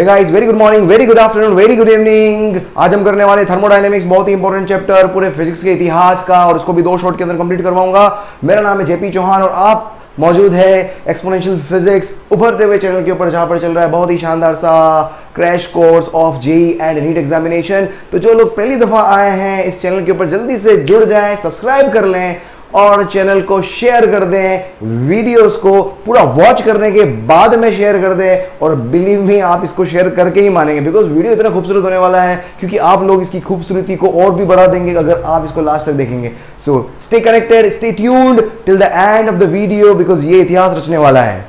हे guys, very good morning, very good afternoon, very good evening. आज हम करने वाले थर्मोडायनेमिक्स, बहुत ही इंपॉर्टेंट चैप्टर पूरे फिजिक्स के इतिहास का, और इसको भी 2 शॉट के अंदर कंप्लीट करवाऊंगा। मेरा नाम है जेपी चौहान और आप मौजूद है एक्सपोनेंशियल फिजिक्स उभरते हुए चैनल के ऊपर, जहां पर चल रहा है बहुत ही शानदार सा crash course of JEE and NEET examination. तो जो लोग पहली दफा आए हैं इस चैनल के ऊपर, जल्दी से जुड़ जाएं, सब्सक्राइब कर लें और चैनल को शेयर कर दें। वीडियोस को पूरा वॉच करने के बाद में शेयर कर दें, और बिलीव मी, आप इसको शेयर करके ही मानेंगे, बिकॉज वीडियो इतना खूबसूरत होने वाला है, क्योंकि आप लोग इसकी खूबसूरती को और भी बढ़ा देंगे अगर आप इसको लास्ट तक देखेंगे। So stay connected, stay tuned till the end of the video, because ये इतिहास रचने वाला है।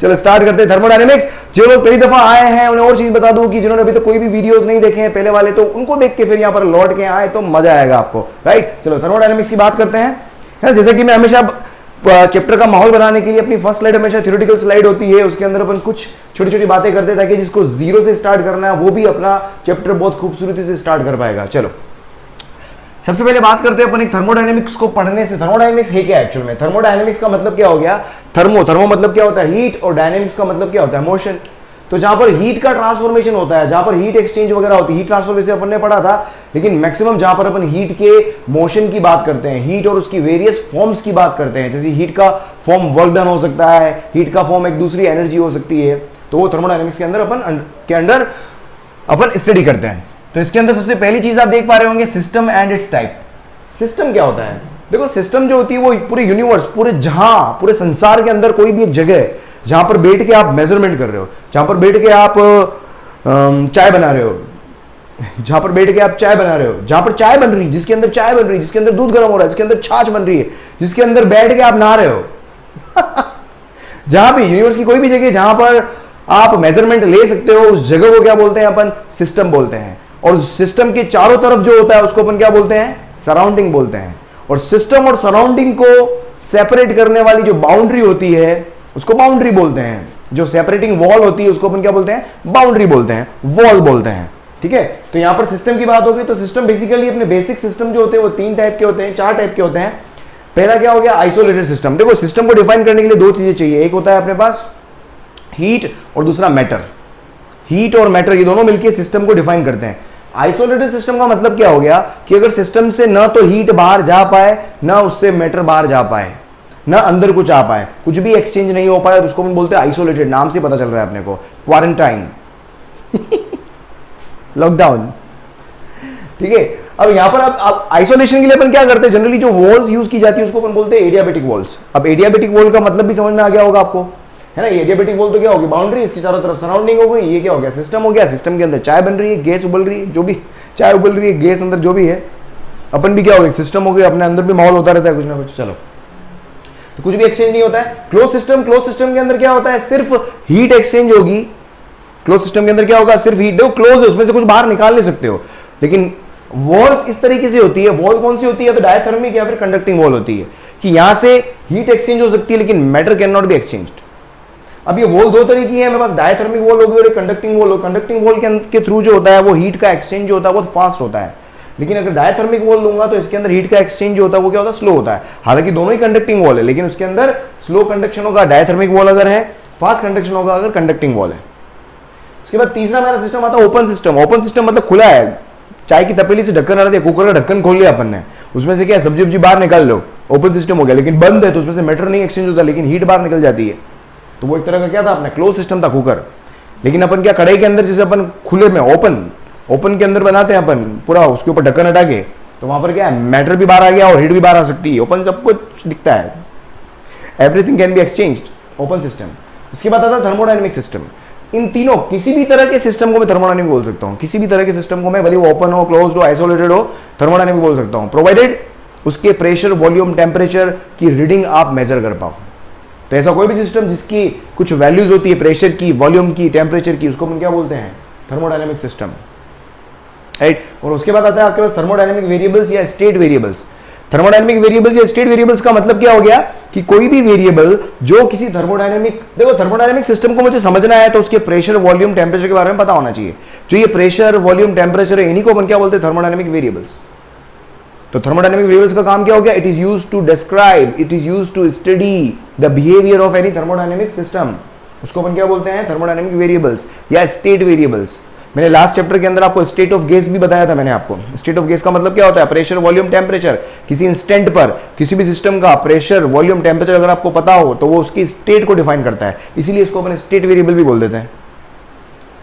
चलो स्टार्ट करते हैं थर्मोडायनेमिक्स। जो लोग पहली दफा आए हैं उन्हें और चीज बता दूं कि जिन्होंने अभी तक कोई भी वीडियोस नहीं देखे हैं पहले वाले, तो उनको देख के फिर यहां पर लौट के आए तो मजा आएगा आपको, राइट। चलो थर्मोडायनेमिक्स की बात करते हैं। जैसे कि मैं हमेशा चैप्टर का माहौल बनाने के लिए अपनी फर्स्ट स्लाइड हमेशा थ्योरेटिकल स्लाइड होती है, उसके अंदर अपन कुछ छोटी छोटी बातें करते हैं ताकि जिसको जीरो से स्टार्ट करना है वो भी अपना चैप्टर बहुत खूबसूरती से स्टार्ट कर पाएगा। चलो सबसे पहले बात करते हैं अपन एक थर्मोडायनेमिक्स को पढ़ने से। थर्मोडायनेमिक्स है क्या एक्चुअल में? थर्मोडायनेमिक्स का मतलब क्या हो गया? थर्मो मतलब क्या होता है? हीट, और डायनेमिक्स का मतलब क्या होता है? मोशन। तो जहां पर हीट का ट्रांसफॉर्मेशन होता है, जहां पर हीट एक्सचेंज वगैरह होती है, हीट ट्रांसफर वैसे अपन ने पढ़ा था, लेकिन मैक्सिमम जहां पर अपन हीट के मोशन की बात करते हैं, हीट और उसकी वेरियस फॉर्म्स की बात करते हैं, जैसे हीट का फॉर्म वर्क डन हो सकता है, हीट का फॉर्म एक दूसरी एनर्जी हो सकती है, तो वो थर्मोडायनेमिक्स के अंदर अपन स्टडी करते हैं। तो इसके अंदर सबसे पहली चीज आप देख पा रहे होंगे, system and it's type. System क्या होता है? देखो, सिस्टम जो होती है वो पूरे यूनिवर्स, पूरे संसार के अंदर कोई भी एक जगह है जहां पर बैठ के आप मेजरमेंट कर रहे हो, जहां पर बैठ के आप चाय बना रहे हो, जहां पर बैठ के आप चाय बना रहे हो, जहां पर चाय बन रही है, जिसके अंदर चाय बन रही है, जिसके अंदर दूध गर्म हो रहा है, जिसके अंदर छाछ बन रही है, जिसके अंदर बैठ के आप नहा रहे हो। जहां भी यूनिवर्स की कोई भी जगह जहां पर आप मेजरमेंट ले सकते हो, उस जगह को क्या बोलते हैं? अपन सिस्टम बोलते हैं। और सिस्टम के चारों तरफ जो होता है उसको अपन क्या बोलते हैं? सराउंडिंग बोलते हैं। और सिस्टम और सराउंडिंग को सेपरेट करने वाली जो बाउंड्री होती है उसको बाउंड्री बोलते हैं। जो सेपरेटिंग वॉल होती है उसको अपन क्या बोलते हैं? बाउंड्री बोलते हैं, वॉल बोलते हैं, ठीक है। तो यहां पर सिस्टम की बात होगी तो सिस्टम बेसिकली अपने बेसिक सिस्टम जो होते हैं वो 3 टाइप के होते हैं, 4 टाइप के होते हैं। पहला क्या हो गया? Isolated system. देखो, सिस्टम को डिफाइन करने के लिए 2 चीजें चाहिए, एक होता है अपने पास हीट और दूसरा मैटर। हीट और मैटर ये दोनों मिलकर सिस्टम को डिफाइन करते हैं। आइसोलेटेड सिस्टम का मतलब क्या हो गया कि अगर सिस्टम से ना तो हीट बाहर जा पाए, ना उससे मैटर बाहर जा पाए, ना अंदर कुछ आ पाए, कुछ भी एक्सचेंज नहीं हो पाए, तो उसको हम बोलते हैं आइसोलेटेड। नाम से पता चल रहा है अपने को, क्वारंटाइन, लॉकडाउन, ठीक है। अब यहां पर अब आइसोलेशन के लिए अपन क्या करते हैं? जनरली जो वॉल्स यूज की जाती है उसको अपन बोलते हैं एडियाबेटिक वॉल्स। अब एडियाबेटिक वॉल का मतलब भी समझ में आ गया होगा आपको, है ना। एडियाबेटिक वॉल तो क्या होगी? बाउंड्री, इसके चारों तरफ सराउंडिंग हो गई। ये क्या हो गया? सिस्टम हो गया। सिस्टम के अंदर चाय बन रही है, गैस उबल रही है, जो भी चाय उबल रही है, गैस अंदर जो भी है, अपन भी क्या हो गया? सिस्टम हो गया। अपने अंदर भी माहौल होता रहता है कुछ ना कुछ। चलो, तो कुछ भी एक्सचेंज नहीं होता है। क्लोज सिस्टम के अंदर क्या होता है? सिर्फ हीट एक्सचेंज होगी। क्लोज सिस्टम के अंदर क्या होगा? सिर्फ हीट। देखो, क्लोज है, उसमें से कुछ बाहर निकाल नहीं सकते हो। लेकिन वॉल्स इस तरीके से होती है। वॉल कौन सी होती है? तो डायथर्मिक या फिर कंडक्टिंग वॉल होती है, कि यहां से हीट एक्सचेंज हो सकती है लेकिन matter can not be exchanged. अब ये वॉल 2 तरह की है, मेरे पास डायथर्मिक वॉल होगी और एक कंडक्टिंग वॉल हो। कंडक्टिंग वॉल के थ्रू जो होता है वो हीट का एक्सचेंज जो होता है बहुत फास्ट होता है, लेकिन अगर डायथर्मिक वॉल लूंगा तो इसके अंदर हीट का एक्सचेंज जो होता है वो क्या होता है? स्लो होता है। हालांकि दोनों ही कंडक्टिंग वॉल है, लेकिन उसके अंदर स्लो कंडक्शन होगा डायथर्मिक वॉल अगर है, फास्ट कंडक्शन होगा अगर कंडक्टिंग वॉल है। उसके बाद तीसरा मेरा सिस्टम आता है ओपन सिस्टम। ओपन सिस्टम मतलब खुला है। चाय की तपेली से ढक्कन हटा दिया, कुकर का ढक्कन खोल लिया अपन ने, उसमें से क्या है? सब्जी बाहर निकाल लो, ओपन सिस्टम हो गया। लेकिन बंद है तो उसमें से मैटर नहीं एक्सचेंज होता, लेकिन हीट बाहर निकल जाती है। तो वो एक तरह का क्या था? अपना क्लोज सिस्टम था, कुकर। लेकिन अपन क्या, कढ़ाई के अंदर जैसे अपन खुले में ओपन के अंदर बनाते हैं अपन पूरा, उसके ऊपर ढक्कन हटा के, तो वहां पर क्या है? मैटर भी बाहर आ गया और हीट भी बाहर आ सकती है। ओपन सब कुछ दिखता है, everything can be exchanged, open system. उसके बाद आता है थर्मोडायनेमिक सिस्टम। इन तीनों, किसी भी तरह के सिस्टम को मैं थर्मोडायनेमिक बोल सकता हूं। किसी भी तरह के सिस्टम को मैं, भले वो ओपन हो, क्लोज्ड हो, आइसोलेटेड हो, थर्मोडायनेमिक बोल सकता हूं, प्रोवाइडेड उसके प्रेशर, वॉल्यूम, टेम्परेचर की रीडिंग आप मेजर कर पाओ। तो ऐसा कोई भी सिस्टम जिसकी कुछ वैल्यूज होती है, प्रेशर की, वॉल्यूम की, टेम्परेचर की, उसको हम क्या बोलते हैं? Thermodynamic system, right. और उसके बाद आता है आपके पास थर्मोडायनेमिक वेरिएबल्स या स्टेट वेरिएबल्स। थर्मोडायनेमिक वेरिएबल्स या स्टेट वेरिएबल्स का मतलब क्या हो गया कि कोई भी वेरिएबल जो किसी थर्मोडायनेमिक, देखो थर्मोडायनेमिक सिस्टम को मुझे समझना है तो उसके प्रेशर, वॉल्यूम, टेम्परेचर के बारे में पता होना चाहिए। जो ये प्रेशर, वॉल्यूम, टेम्परेचर है, इन्हीं को अपन क्या बोलते हैं? Thermodynamic variables. तो थर्मोडायनेमिक वेरिएबल्स का काम क्या हो गया? It is used to describe, it is used to study the behaviour of any thermodynamic system. उसको अपन क्या बोलते हैं, थर्मोडायनेमिक वेरिएबल्स या स्टेट वेरिएबल्स। मैंने लास्ट चैप्टर के अंदर आपको स्टेट ऑफ गैस भी बताया था। मैंने आपको स्टेट ऑफ गैस का मतलब क्या होता है, प्रेशर वॉल्यूम टेम्परेचर। किसी इंस्टेंट पर किसी भी सिस्टम का प्रेशर वॉल्यूम टेम्परेचर अगर आपको पता हो तो वो उसकी स्टेट को डिफाइन करता है, इसीलिए इसको अपन स्टेट वेरिएबल भी बोल देते हैं।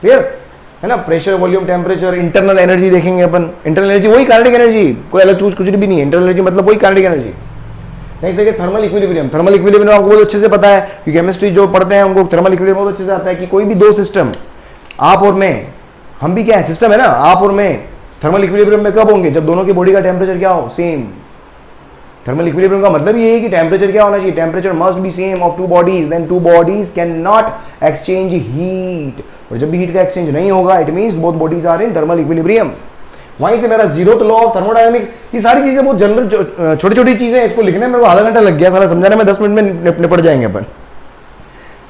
क्लियर है ना। Pressure volume temperature, internal energy देखेंगे अपन। इंटरनल एनर्जी वही काइनेटिक एनर्जी, कोई अलग चीज कुछ भी नहीं है। इंटरनल एनर्जी मतलब वही काइनेटिक एनर्जी। नहीं सके थर्मल इक्विलिब्रियम। थर्मल इक्विलिब्रियम आपको बहुत अच्छे से पता है कि केमिस्ट्री जो पढ़ते हैं उनको थर्मल इक्विलिब्रियम बहुत अच्छे से आता है कि कोई भी दो सिस्टम, आप और मैं, हम भी क्या है सिस्टम है ना, आप और मैं थर्मल इक्विलिब्रियम में कब होंगे, जब दोनों की बॉडी का टेम्परेचर क्या हो, सेम। थर्मल इक्विलिब्रियम का मतलब ये है कि टेम्परेचर क्या होना चाहिए, temperature must be same of two bodies, then two bodies can not exchange heat. और जब भी हीट का एक्सचेंज नहीं होगा it means both bodies are in thermal equilibrium. वहीं से मेरा जीरोथ लॉ ऑफ थर्मोडायनेमिक्स, ये सारी चीजें बहुत जनरल छोटी छोटी चीजें, इसको लिखने में मेरे को आधा घंटा लग गया, सारा समझाने में 10 मिनट में निपट जाएंगे अपन।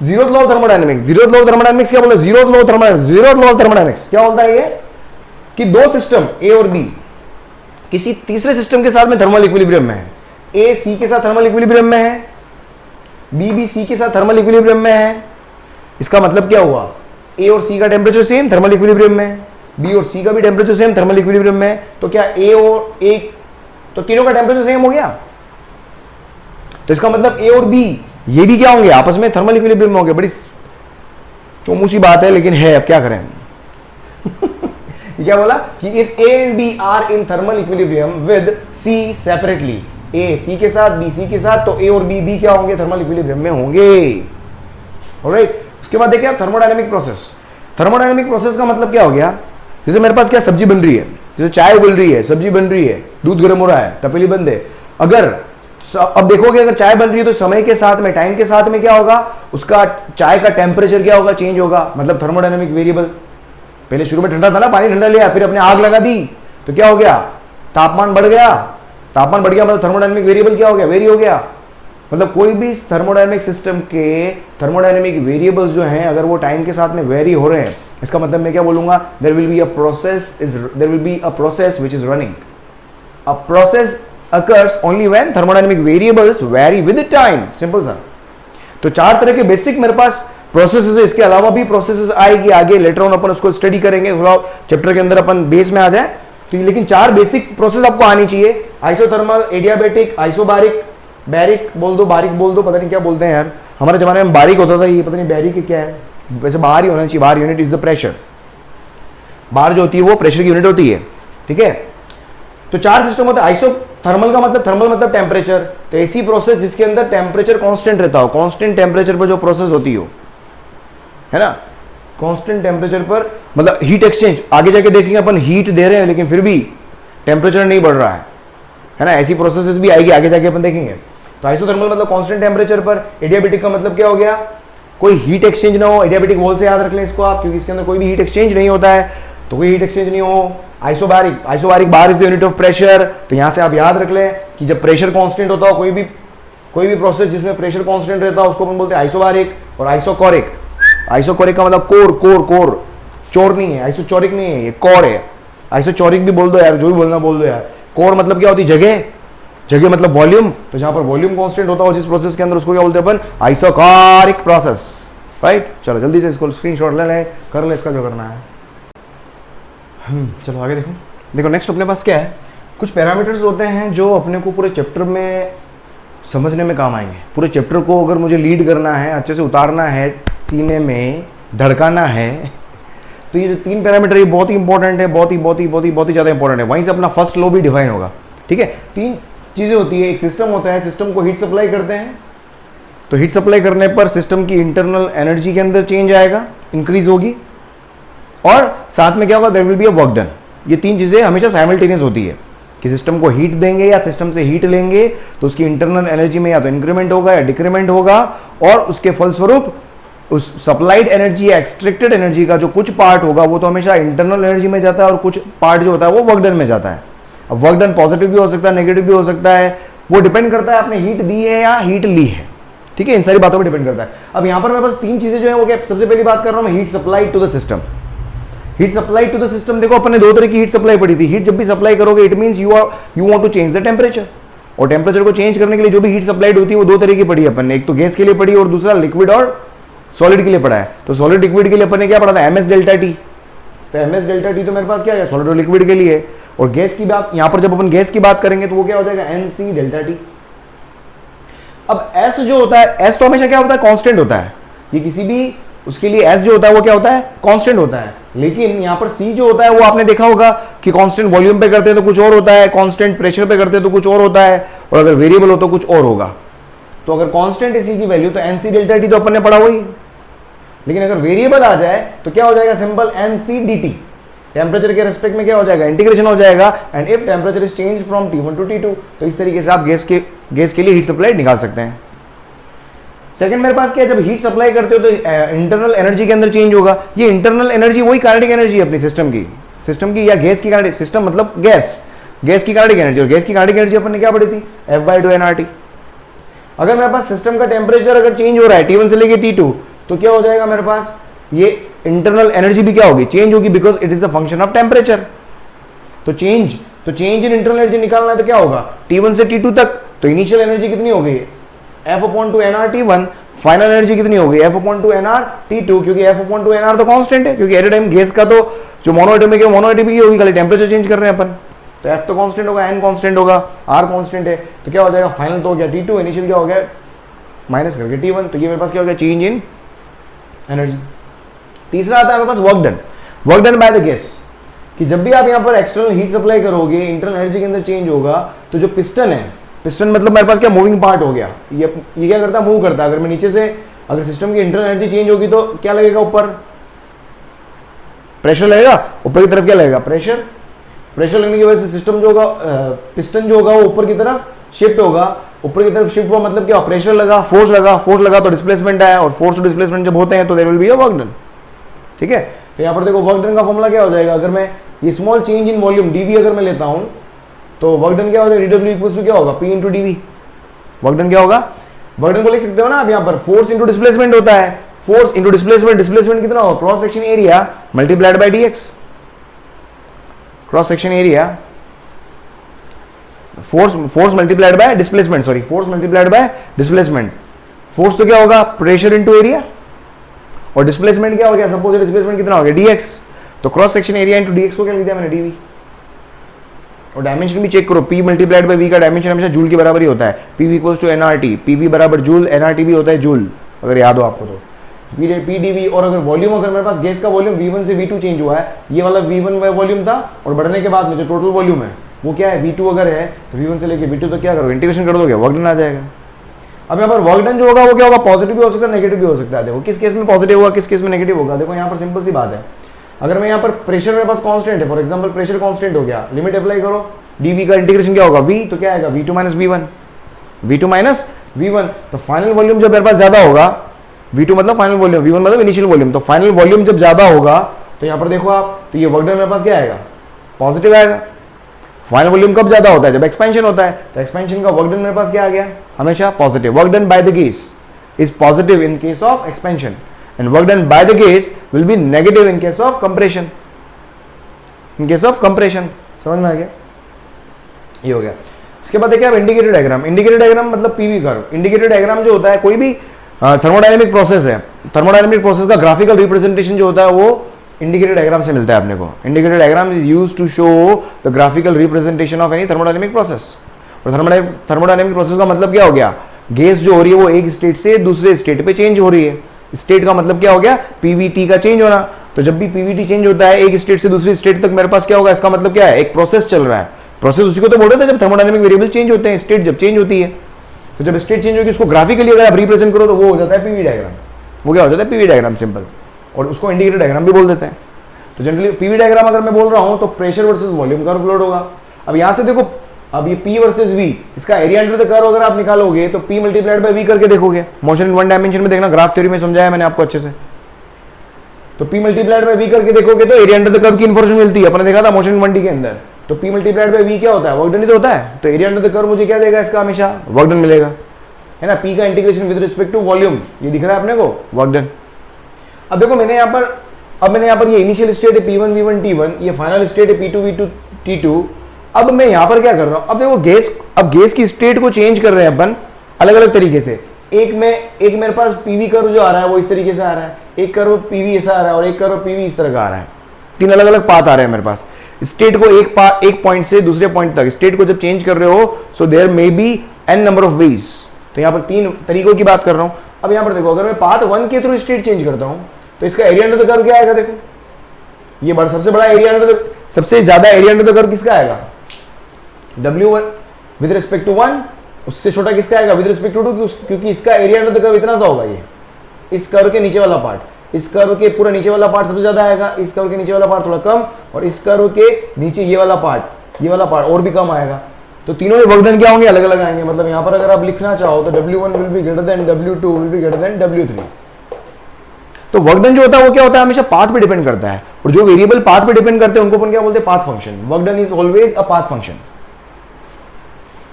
Zeroth law of thermodynamics, zeroth law of thermodynamics क्या बोला, zeroth law of thermodynamics, zeroth law of thermodynamics क्या बोलता है ये कि दो सिस्टम ए और बी किसी तीसरे सिस्टम के साथ में थर्मल इक्विलिब्रियम में है। ए सी के साथ थर्मल इक्विलिब्रियम में है, बी भी सी के साथ थर्मल इक्विलिब्रियम में है। इसका मतलब क्या हुआ, ए और सी का टेम्परेचर सेम, थर्मल इक्विलिब्रियम में है। बी और सी का भी टेम्परेचर सेम, थर्मल इक्विलिब्रियम में है। तो क्या ए और ए, तो तीनों का टेम्परेचर सेम हो गया। तो इसका मतलब ए और बी ये भी क्या होंगे, आपस में थर्मल इक्विलिब्रियम में होंगे। बड़ी चोमू सी बात है लेकिन है, अब क्या करें। क्या बोला कि if A and B are in thermal equilibrium with C separately, A C के साथ बी सी के साथ, तो ए और बी क्या होंगे, थर्मल इक्विलिब्रियम में होंगे। ऑलराइट, उसके बाद देखिए थर्मोडायनेमिक प्रोसेस। थर्मोडायनेमिक प्रोसेस का मतलब क्या हो गया, जैसे मेरे पास क्या सब्जी बन रही है, जैसे चाय उबल रही है, सब्जी बन रही है, दूध गर्म हो रहा है, तपेली बंद है। अगर अब देखोगे अगर चाय बन रही है तो समय के साथ में, टाइम के साथ में क्या होगा, उसका चाय का टेम्परेचर क्या होगा, चेंज होगा। मतलब थर्मोडायनेमिक वेरिएबल, पहले शुरू में ठंडा था ना, पानी ठंडा लिया, फिर अपने आग लगा दी तो क्या हो गया, तापमान बढ़ गया। तापमान बढ़ गया मतलब थर्मोडायनेमिक वेरिएबल क्या हो गया, वेरी हो गया। मतलब कोई भी थर्मोडायनेमिक सिस्टम के थर्मोडायनेमिक वेरिएबल्स जो हैं अगर वो टाइम के साथ में वेरी हो रहे हैं, इसका मतलब मैं क्या बोलूंगा, there will be a process which is running. A process occurs only when thermodynamic variables vary with time, simple सा। तो चार तरह के बेसिक मेरे पास प्रोसेसेस है, इसके अलावा भी प्रोसेसेस आएगी आगे, लेटर ऑन अपन उसको स्टडी करेंगे, थोड़ा चैप्टर के अंदर अपन बेस में आ जाए तो। लेकिन चार बेसिक प्रोसेस आपको आनी चाहिए, आइसोथर्मल, एडियाबेटिक, आइसोबारिक, बैरिक बोल दो, बारिक बोल दो, पता नहीं क्या बोलते हैं यार, हमारे जमाने में बारिक होता था, ये पता नहीं बैरिक क्या है, वैसे बाहर ही होना चाहिए। बाहर यूनिट इज द प्रेशर, बाहर जो होती है वो प्रेशर की यूनिट होती है, ठीक है। तो चार सिस्टम होता है। आइसो थर्मल का मतलब, थर्मल मतलब टेम्परेचर, तो ऐसी प्रोसेस जिसके अंदर टेम्परेचर कांस्टेंट रहता हो, कांस्टेंट टेम्परेचर पर जो प्रोसेस होती हो, है ना, कांस्टेंट टेम्परेचर पर, मतलब हीट एक्सचेंज। आगे जाके देखेंगे अपन हीट दे रहे हैं लेकिन फिर भी टेम्परेचर नहीं बढ़ रहा है ना, ऐसी प्रोसेसेस भी आएगी आगे जाके अपन देखेंगे। तो आइसोथर्मल मतलब कांस्टेंट टेम्परेचर पर। एडियाबेटिक का मतलब क्या हो गया, कोई हीट एक्सचेंज ना हो, एडियाबेटिक वॉल से याद रख लें इसको आप, क्योंकि इसके अंदर कोई भी हीट एक्सचेंज नहीं होता है, तो कोई हीट एक्सचेंज नहीं हो। Isobaric, isobaric bar is the unit of pressure, तो यहां से आप याद रख लें कि जब प्रेशर कांस्टेंट होता हो, कोई भी प्रोसेस जिसमें प्रेशर कांस्टेंट रहता है उसको अपन बोलते हैं आइसोबारिक। और आइसोकोरिक, आइसोकोरिक का मतलब कोर, कोर कोर, चोर नहीं है, आइसोचोरिक नहीं है, ये कोर है। आइसोचोरिक भी बोल दो यार, जो भी बोलना बोल दो यार। कोर मतलब क्या होती है, जगह, जगह मतलब वॉल्यूम, तो जहां पर वॉल्यूम कांस्टेंट होता हो जिस प्रोसेस के अंदर, उसको क्या बोलते हैं अपन, आइसोकोरिक प्रोसेस। राइट, चलो जल्दी से इसको स्क्रीनशॉट ले लें, कर ले इसका जो करना है। चलो आगे देखो। देखो नेक्स्ट अपने पास क्या है, कुछ पैरामीटर्स होते हैं जो अपने को पूरे चैप्टर में समझने में काम आएंगे। पूरे चैप्टर को अगर मुझे लीड करना है, अच्छे से उतारना है, सीने में धड़काना है, तो ये जो तीन पैरामीटर ये बहुत ही इंपॉर्टेंट है, बहुत ही ज़्यादा इंपॉर्टेंट है। वहीं से अपना फर्स्ट लॉ भी डिफाइन होगा, ठीक है। तीन चीज़ें होती है, एक सिस्टम होता है, सिस्टम को हीट सप्लाई करते हैं, तो हीट सप्लाई करने पर सिस्टम की इंटरनल एनर्जी के अंदर चेंज आएगा, इंक्रीज होगी, और साथ में क्या होगा, there will be a work done. ये तीन चीज़ें हमेशा साइमल्टेनियस होती है कि सिस्टम को हीट देंगे या सिस्टम से हीट लेंगे तो उसकी इंटरनल एनर्जी में या तो इंक्रीमेंट होगा या डिक्रीमेंट होगा, और उसके फलस्वरूप उस सप्लाइड एनर्जी या एक्सट्रैक्टेड एनर्जी का जो कुछ पार्ट होगा वो तो हमेशा इंटरनल एनर्जी में जाता है, और कुछ पार्ट जो होता है वो वर्क डन में जाता है। अब वर्क डन पॉजिटिव भी हो सकता है, नेगेटिव भी हो सकता है, वो डिपेंड करता है आपने हीट दी है या हीट ली है, ठीक है, इन सारी बातों पर डिपेंड करता है। अब यहाँ पर मेरे पास तीन चीजें जो है वो क्या, सबसे पहली बात कर रहा हूँ मैं, heat supply to the system. Heat supply to the system, देखो अपन ने दो तरह की हीट सप्लाई पढ़ी थी। हीट जब भी सप्लाई करोगे it means you want to change the temperature, और टेम्परेचर को चेंज करने के लिए जो भी हीट सप्लाइड होती है वो दो तरह की पढ़ी अपन ने, एक तो गैस के लिए पढ़ी और दूसरा लिक्विड और सॉलिड के लिए पढ़ा है, तो सॉलिड लिक्विड के लिए अपन ने क्या पढ़ा था, एम एस डेल्टा टी। तो एम एस डेल्टा टी तो मेरे पास क्या है, सॉलिड और लिक्विड के लिए। और गैस की बात, यहां पर जब अपन गैस की बात करेंगे तो वो क्या हो जाएगा, एन सी डेल्टा टी। अब एस जो होता है, एस तो हमेशा क्या होता है, कांस्टेंट होता है। ये किसी भी उसके लिए एस जो होता है वो क्या होता है, कांस्टेंट होता है। लेकिन यहां पर सी जो होता है वो आपने देखा होगा कि कांस्टेंट वॉल्यूम पे करते हैं तो कुछ और होता है, कांस्टेंट प्रेशर पे करते हैं तो कुछ और होता है, और अगर वेरिएबल हो तो कुछ और होगा। तो अगर कांस्टेंट है सी की वैल्यू तो एन सी डेल्टा टी तो अपन ने पढ़ा हुआ ही। लेकिन अगर वेरिएबल आ जाए तो क्या हो जाएगा, simple n C d T. Temperature के रेस्पेक्ट में क्या हो जाएगा, इंटीग्रेशन हो जाएगा। And if temperature is change from T1 to T2, तो इस तरीके से आप गैस के लिए हीट सप्लाई निकाल सकते हैं। सेकंड मेरे पास क्या है, जब हीट सप्लाई करते हो तो इंटरनल एनर्जी के अंदर चेंज होगा। ये इंटरनल एनर्जी वही काइनेटिक एनर्जी है अपनी सिस्टम की या गैस की काइनेटिक, सिस्टम मतलब गैस की काइनेटिक एनर्जी। और गैस की काइनेटिक एनर्जी अपन ने क्या पढ़ी थी, F/2 nRT। अगर मेरे पास सिस्टम का टेम्परेचर अगर चेंज हो रहा है T1 से लेके T2, तो क्या हो जाएगा मेरे पास, ये इंटरनल एनर्जी भी क्या होगी, चेंज होगी, because it is the function of temperature. तो चेंज इन इंटरनल एनर्जी निकालना है तो क्या होगा, T1 से T2 तक, तो इनिशियल एनर्जी कितनी हो गई, F/2 nRT1। फाइनल एनर्जी कितनी हो गई, F/2 nRT2, क्योंकि F/2 nR तो कांस्टेंट है, क्योंकि एट ए टाइम गैस का तो जो मोनोएटॉमिक है मोनोएटॉमिक ही होगी, खाली टेम्परेचर चेंज कर रहे हैं अपन। तो F तो कांस्टेंट होगा, N कांस्टेंट होगा, R कांस्टेंट है, तो क्या हो जाएगा, फाइनल तो हो गया T2, इनिशियल क्या हो गया माइनस करके T1। तो ये मेरे पास क्या हो गया, चेंज इन एनर्जी। तीसरा आता है मेरे पास work done by the gas, कि जब भी आप यहाँ पर एक्सटर्नल हीट सप्लाई करोगे, इंटरनल एनर्जी के अंदर चेंज होगा, तो जो पिस्टन है, पिस्टन मतलब मेरे पास क्या मूविंग पार्ट हो गया, ये क्या करता है, मूव करता है। अगर मैं नीचे से, अगर सिस्टम की इंटरनल एनर्जी चेंज होगी तो क्या लगेगा, ऊपर प्रेशर लगेगा, ऊपर की तरफ क्या लगेगा, प्रेशर लगने की वजह से सिस्टम जो होगा, पिस्टन जो होगा वो ऊपर की तरफ शिफ्ट होगा। ऊपर की तरफ शिफ्ट हुआ मतलब क्या, प्रेशर लगा, फोर्स लगा तो डिस्प्लेसमेंट आया, और फोर्स और डिस्प्लेसमेंट जब होते हैं तो there will be a work done. ठीक है, तो यहाँ पर देखो वर्क डन का फॉर्मूला क्या हो जाएगा, अगर मैं ये small change in volume dV अगर मैं लेता हूं, तो वर्क डन क्या हो जाएगा, dW इक्वल्स टू क्या होगा, P into dV। Work done क्या होगा, वर्क डन को लिख सकते हो ना आप यहाँ पर, फोर्स इंटू डिस्प्लेसमेंट होता है, फोर्स इंटू डिस्प्लेसमेंट कितना होगा, cross section area multiplied by dx। Cross section area, force multiplied by displacement, sorry force multiplied by displacement. Force तो क्या होगा, प्रेशर इंटू एरिया, और डिस्प्लेसमेंट क्या हो गया, सपोज डिस्प्लेसमेंट कितना हो गया, dx। तो cross section area into dx को क्या लिख दिया मैंने, dV। और डायमेंशन भी चेक करो, P मल्टीप्लाइड बाय V का डायमेंशन हमेशा जूल के बराबर ही होता है। PV equals to nRT, PV बराबर जूल, nRT भी होता है जूल, अगर याद हो आपको तो PdV। और अगर वॉल्यूम, अगर मेरे पास गैस का वॉल्यूम V1 से V2 चेंज हुआ है, ये वाला V1 वॉल्यूम था, और बढ़ने के बाद में जो टोटल वॉल्यूम है वो क्या है, V2 अगर है, तो V1 से लेके V2 तो क्या करोगे, इंटीग्रेशन कर दोगे, वर्क डन आ जाएगा। अब यहाँ पर वर्क डन जो होगा वो क्या होगा, पॉजिटिव भी हो सकता है, नेगेटिव भी हो सकता है। देखो किस केस में पॉजिटिव होगा, किस केस में नेगेटिव होगा। देखो यहाँ पर सिंपल सी बात है, अगर मैं यहाँ पर प्रेशर मेरे पास कांस्टेंट है, फॉर एग्जांपल प्रेशर कांस्टेंट हो गया, लिमिट अप्लाई करो, dV का इंटीग्रेशन क्या होगा, V, तो क्या आएगा, V2 माइनस V1। तो फाइनल वॉल्यूम जब मेरे पास ज्यादा होगा, V2 मतलब फाइनल वॉल्यूम, V1 मतलब इनिशियल वॉल्यूम, तो फाइनल वॉल्यूम जब ज्यादा होगा तो यहाँ पर देखो आप, तो ये वर्क डन मेरे पास क्या आएगा, पॉजिटिव आएगा। फाइनल वॉल्यूम कब ज्यादा होता है, जब एक्सपेंशन होता है, तो एक्सपेंशन का वर्क डन मेरे पास क्या आ गया, हमेशा positive. Work done by the gas is positive in case of expansion, and work done by the gas will be negative in case of compression. समझ में आ गया, ये हो गया। इसके बाद देखिए आप इंडिकेटर डायग्राम मतलब पीवी कर्व। इंडिकेटर डायग्राम जो होता है, कोई भी थर्मोडायनेमिक प्रोसेस है, थर्मोडायनेमिक प्रोसेस का ग्राफिकल रिप्रेजेंटेशन जो होता है वो इंडिकेटर डायग्राम से मिलता है अपने को। Indicator diagram is used to show the graphical representation of any thermodynamic process. और थर्मोडायनेमिक प्रोसेस का मतलब क्या हो गया, गैस जो हो रही है वो एक स्टेट से दूसरे स्टेट पे चेंज हो रही है। स्टेट का मतलब क्या हो गया, पीवीटी का चेंज होना। तो जब भी पीवीटी चेंज होता है एक स्टेट से दूसरी स्टेट तक, मेरे पास क्या होगा, इसका मतलब क्या है, एक प्रोसेस चल रहा है। प्रोसेस उसी को तो बोल रहे थे जब थर्मोडायनेमिक वेरिएबल चेंज होते हैं, स्टेट जब चेंज होती है। तो जब स्टेट चेंज होगी उसको ग्राफिकली अगर आप रिप्रेजेंट करो तो वो हो जाता है पीवी डायग्राम। वो क्या हो जाता है, पीवी डायग्राम सिंपल, और उसको इंडिकेटर डायग्राम भी बोल देते हैं। तो जनरली पीवी डायग्राम अगर मैं बोल रहा हूं तो pressure versus volume curve plot होगा। अब यहां से देखो, अब ये P वर्सेस V, इसका एरिया अंडर द कर्व अगर आप निकालोगे तो P मल्टीप्लाइड बाय V करके देखोगे। मोशन इन वन डायमेंशन में देखना, ग्राफ थ्योरी में समझाया मैंने आपको अच्छे से। तो P मल्टीप्लाइड बाय V करके देखोगे तो एरिया अंडर द कर्व की इंफॉर्मेशन मिलती है। अपने देखा था मोशन इन 1D के अंदर, तो P मल्टीप्लाइड बाय V क्या होता है, वर्क डन ही तो होता है। तो एरिया अंडर द कर्व मुझे क्या देगा, इसका हमेशा वर्क डन मिलेगा, है ना। P का integration with respect to volume, ये दिख रहा है अपने को, वर्क डन। अब देखो मैंने यहाँ पर ये इनिशियल स्टेट है P1 V1 T1, ये फाइनल स्टेट है P2 V2 T2। अब मैं यहाँ पर क्या कर रहा हूँ, अब देखो गैस की स्टेट को चेंज कर रहे हैं अपन अलग अलग तरीके से। एक मेरे पास पीवी कर्व जो आ रहा है वो इस तरीके से आ रहा है, एक कर्व पीवी ऐसा आ रहा है और एक कर्व पीवी इस तरह का आ रहा है। तीन अलग अलग पाथ आ रहे हैं मेरे पास। स्टेट को एक पॉइंट से दूसरे पॉइंट तक स्टेट को जब चेंज कर रहे हो, so there may be n number of ways. तो यहाँ पर तीन तरीकों की बात कर रहा हूं। अब यहाँ पर देखो, अगर मैं पाथ 1 के थ्रू स्टेट चेंज करता हूं तो इसका एरिया अंडर द कर्व क्या आएगा? देखो ये सबसे बड़ा एरिया अंडर द, सबसे ज्यादा एरिया अंडर द कर्व किसका आएगा? W1 विद रिस्पेक्ट टू 1, उससे छोटा किसका आएगा? विद रिस्पेक्ट टू 2, क्योंकि इसका एरिया अंडर द कर्व इतना सा होगा। ये इस कर्व के नीचे वाला पार्ट, इस कर्व के पूरा नीचे वाला पार्ट सबसे ज्यादा आएगा, इस कर्व के नीचे वाला पार्ट थोड़ा कम, और इस कर्व के नीचे ये वाला पार्ट और भी कम आएगा। तो तीनों में वर्क डन क्या होंगे? अलग अलग आएंगे। मतलब यहाँ पर अगर आप लिखना चाहो तो W1 will be greater than W2 will be greater than W3। तो वर्क डन जो होता है वो क्या होता है? हमेशा पाथ पे डिपेंड करता है, और जो वेरिएबल पाथ पे डिपेंड करते हैं उनको अपन क्या बोलते हैं? Path function. Work done is always a path function,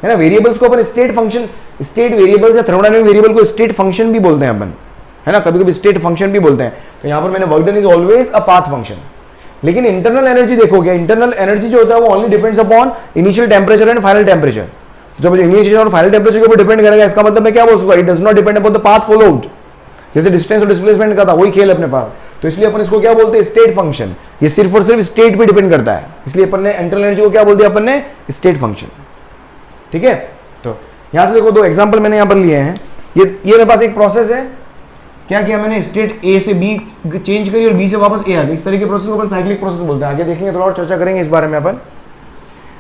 है ना। वेरिएबल्स को अपन स्टेट फंक्शन, स्टेट वेरिएबल्स या थर्मोडायनामिक वेरिएबल को स्टेट फंक्शन भी बोलते हैं अपन, है ना, कभी कभी स्टेट फंक्शन भी बोलते हैं। तो यहां पर मैंने work done is always a path function. लेकिन इंटरनल एनर्जी देखोगे, इंटरनल एनर्जी जो होता है वो only depends upon initial temperature and final temperature. जब इनिशियल और फाइनल टेंपरेचर के ऊपर डिपेंड करेगा, इसका मतलब मैं क्या बोल सकता हूं? It does not depend upon the path followed. जैसे डिस्टेंस और डिस्प्लेसमेंट का था, वही खेल अपने पास। तो इसलिए अपन इसको क्या बोलते हैं? State function. ये सिर्फ और सिर्फ स्टेट पे डिपेंड करता है, इसलिए अपन ने इंटरनल एनर्जी को क्या बोल दिया? अपन ने स्टेट फंक्शन। ठीक है, तो यहां से देखो दो एग्जांपल मैंने यहां पर लिए हैं। ये मेरे पास एक प्रोसेस है, क्या किया मैंने? स्टेट ए से बी चेंज करी और बी से वापस ए आ गई। इस तरह के प्रोसेस को अपन साइक्लिक प्रोसेस बोलते हैं। आगे देखेंगे, थोड़ा और चर्चा करेंगे इस बारे में अपन।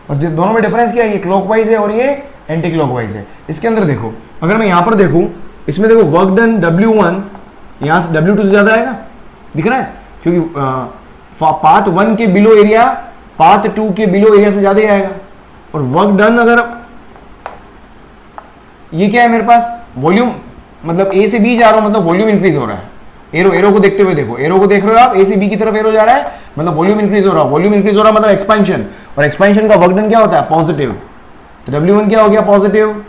बस दोनों में डिफरेंस क्या है? ये क्लॉकवाइज है और ये एंटी क्लॉकवाइज है। इसके अंदर देखो, अगर मैं यहां पर देखूं, इसमें देखो वर्क डन W1 यहां से W2 से ज्यादा आएगा, दिख रहा है? क्योंकि पाथ 1 के बिलो एरिया पाथ 2 के बिलो एरिया से ज्यादा ही आएगा। और वर्क डन अगर ये क्या है मेरे पास? वॉल्यूम, मतलब ए से बी जा रहा हूं, मतलब वॉल्यूम इंक्रीज हो रहा है। एरो को देखते हुए देखो, एरो को देख रहे हो आप, ए से बी की तरफ एरो जा रहा है, मतलब वॉल्यूम इंक्रीज हो रहा है। वॉल्यूम इंक्रीज हो रहा है मतलब एक्सपेंशन, और एक्सपेंशन का वर्क डन क्या होता है? पॉजिटिव। तो W1 क्या हो गया? पॉजिटिव।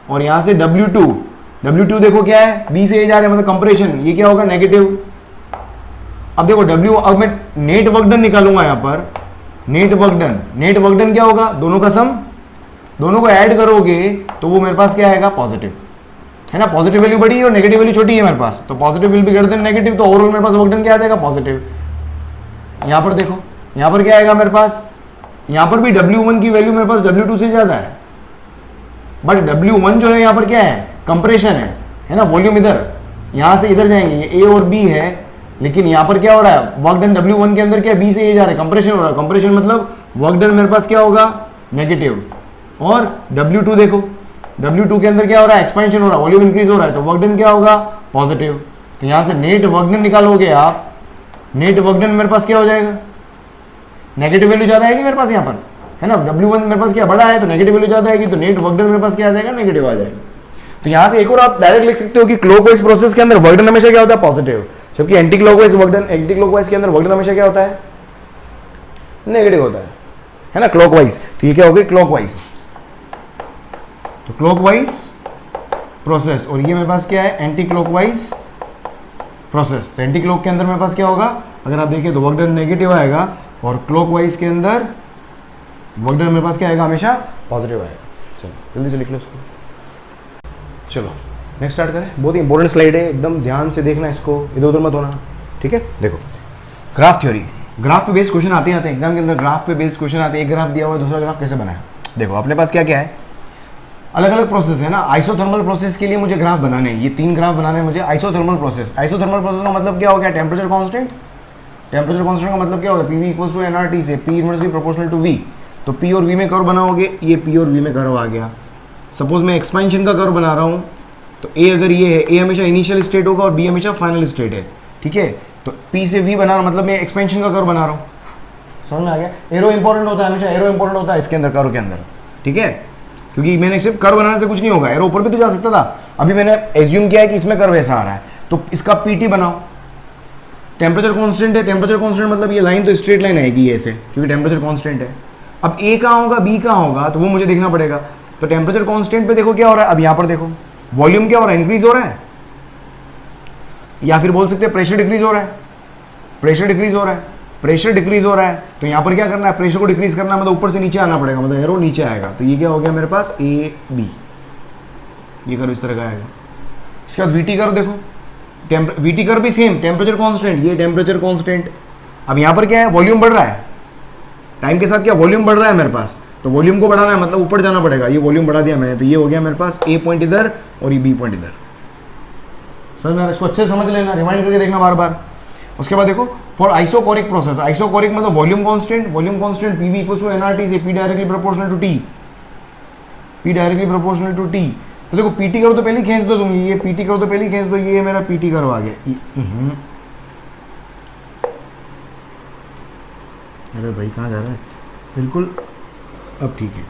और यहां से W2 देखो क्या है? बी से ए जा रहे हैं, मतलब कंप्रेशन, ये क्या होगा? नेगेटिव। अब देखो अब मैं नेट वर्क डन निकालूंगा यहां पर। नेट वर्क डन क्या होगा? दोनों का सम, दोनों को ऐड करोगे तो वो मेरे पास क्या आएगा? पॉजिटिव, है ना। पॉजिटिव वैल्यू बड़ी है और नेगेटिव वैल्यू छोटी है मेरे पास, तो positive will be greater than negative. तो ओवरऑल मेरे पास वर्क डन क्या आ जाएगा? पॉजिटिव। यहां पर देखो, यहां पर क्या आएगा मेरे पास? यहां पर भी W1 की वैल्यू मेरे पास W2 से ज्यादा है, बट W1 जो है यहां पर क्या है? कंप्रेशन है ना। वॉल्यूम इधर, यहां से इधर जाएंगे, ये A और B है, लेकिन यहां पर क्या हो रहा है? वर्क डन W1 के अंदर क्या? B से A जा रहा है, कंप्रेशन हो रहा है। कंप्रेशन मतलब वर्क डन मेरे पास क्या होगा? नेगेटिव। और W2 देखो, W2 के अंदर क्या हो रहा है? एक्सपेंशन हो रहा है, वॉल्यूम इंक्रीज हो रहा है, तो वर्क डन क्या होगा? पॉजिटिव। तो यहां से नेट वर्क डन निकालोगे आप, नेट वर्क डन मेरे पास क्या हो जाएगा? नेगेटिव वैल्यू ज्यादा आएगी मेरे पास यहाँ पर, है ना। W1 मेरे पास क्या बड़ा है, तो नेगेटिव वैल्यू ज्यादा आएगी, तो नेट वर्क डन मेरे पास क्या आ जाएगा? नेगेटिव आ जाएगा। तो यहां से एक और आप डायरेक्ट लिख सकते हो कि क्लॉकवाइज प्रोसेस के अंदर वर्क डन हमेशा क्या होता है? पॉजिटिव। जबकि एंटी क्लॉकवाइज के अंदर वर्क डन हमेशा क्या होता है? नेगेटिव होता है ना। क्लॉकवाइज, तो ये क्या हो गई? क्लॉकवाइज। तो क्लॉकवाइज प्रोसेस, और ये मेरे पास क्या है? Anti clockwise process. तो एंटी क्लॉक के अंदर मेरे पास क्या होगा? अगर आप देखिए तो वर्क डन नेगेटिव आएगा, और क्लॉकवाइज के अंदर वर्क डन मेरे पास क्या आएगा? हमेशा पॉजिटिव आएगा। चलो जल्दी से लिख लो इसको। चलो नेक्स्ट स्टार्ट करें। बहुत ही इंपॉर्टेंट स्लाइड है, एकदम ध्यान से देखना इसको, इधर उधर मत होना। ठीक है, देखो ग्राफ थ्योरी, ग्राफ पे बेस्ड क्वेश्चन आते हैं एग्जाम के अंदर। ग्राफ पे बेस्ड क्वेश्चन आते हैं, एक ग्राफ दिया हुआ है, दूसरा ग्राफ कैसे बनाया। देखो अपने पास क्या क्या है? अलग अलग प्रोसेस है ना। आइसोथर्मल प्रोसेस के लिए मुझे ग्राफ बनाने हैं, ये 3 ग्राफ बनाने हैं मुझे। आइसोथर्मल प्रोसेस का मतलब क्या हो गया? Temperature constant. टेम्परेचर कांस्टेंट का मतलब क्या होगा? PV इक्वल्स टू nRT से P inversely proportional to V। तो P और V में कर्व बनाओगे, ये P और V में कर्व आ गया। सपोज मैं एक्सपेंशन का कर्व बना रहा हूँ, तो A अगर ये है, A हमेशा इनिशियल स्टेट होगा और B हमेशा फाइनल स्टेट है। ठीक है, तो P से V बना मतलब मैं एक्सपेंशन का कर्व बना रहा हूँ। समझ में आ गया? एरो इंपॉर्टेंट होता है, हमेशा एरो इंपॉर्टेंट होता है इसके अंदर, कर्व के अंदर। ठीक है, क्योंकि मैंने सिर्फ कर्व बनाने से कुछ नहीं होगा, एरो ऊपर भी तो जा सकता था। अभी मैंने एज्यूम किया है कि इसमें कर्व ऐसा आ रहा है, तो इसका PT बनाओ। टेम्परेचर कांस्टेंट है, टेम्परेचर कांस्टेंट मतलब ये लाइन तो स्ट्रेट लाइन आएगी ऐसे, क्योंकि टेम्परेचर कांस्टेंट है। अब A कहाँ होगा, B कहाँ होगा, तो वो मुझे देखना पड़ेगा। तो टेम्परेचर कांस्टेंट पे देखो क्या हो रहा है। अब यहाँ पर देखो वॉल्यूम क्या हो रहा है? इंक्रीज हो रहा है, या फिर बोल सकते हैं प्रेशर डिक्रीज हो रहा है। प्रेशर डिक्रीज हो रहा है, प्रेशर डिक्रीज हो रहा है, तो यहाँ पर क्या करना है? प्रेशर को डिक्रीज करना है, मतलब ऊपर से नीचे आना पड़ेगा, मतलब एरो नीचे आएगा। तो ये क्या हो गया मेरे पास? AB, ये कर्व इस तरह का आएगा। इसके बाद वीटी कर्व देखो, वीटी कर्व भी सेम, टेम्परेचर कांस्टेंट, ये टेम्परेचर कांस्टेंट। अब यहाँ पर क्या है, वॉल्यूम बढ़ रहा है, टाइम के साथ क्या वॉल्यूम बढ़ रहा है मेरे पास, तो वॉल्यूम को बढ़ाना है मतलब ऊपर जाना पड़ेगा, ये वॉल्यूम बढ़ा दिया मैंने, तो ये हो गया मेरे पास ए पॉइंट इधर और ये बी पॉइंट इधर। समझ में आ रहा है? इसको अच्छे से समझ लेना, रिमाइंड करके देखना बार बार। उसके बाद देखो फॉर आइसोकोरिक प्रोसेस, आइसोकोरिक मतलब volume constant, volume constant PV equals to NRT से P directly proportional to T, P directly proportional to T. तो देखो पीटी करो तो पहले ही खींच दो तुम, ये पीटी करो तो पहले ही खींच दो, ये मेरा पीटी करो आ गया। अरे भाई कहाँ जा रहा है, बिल्कुल अब ठीक है,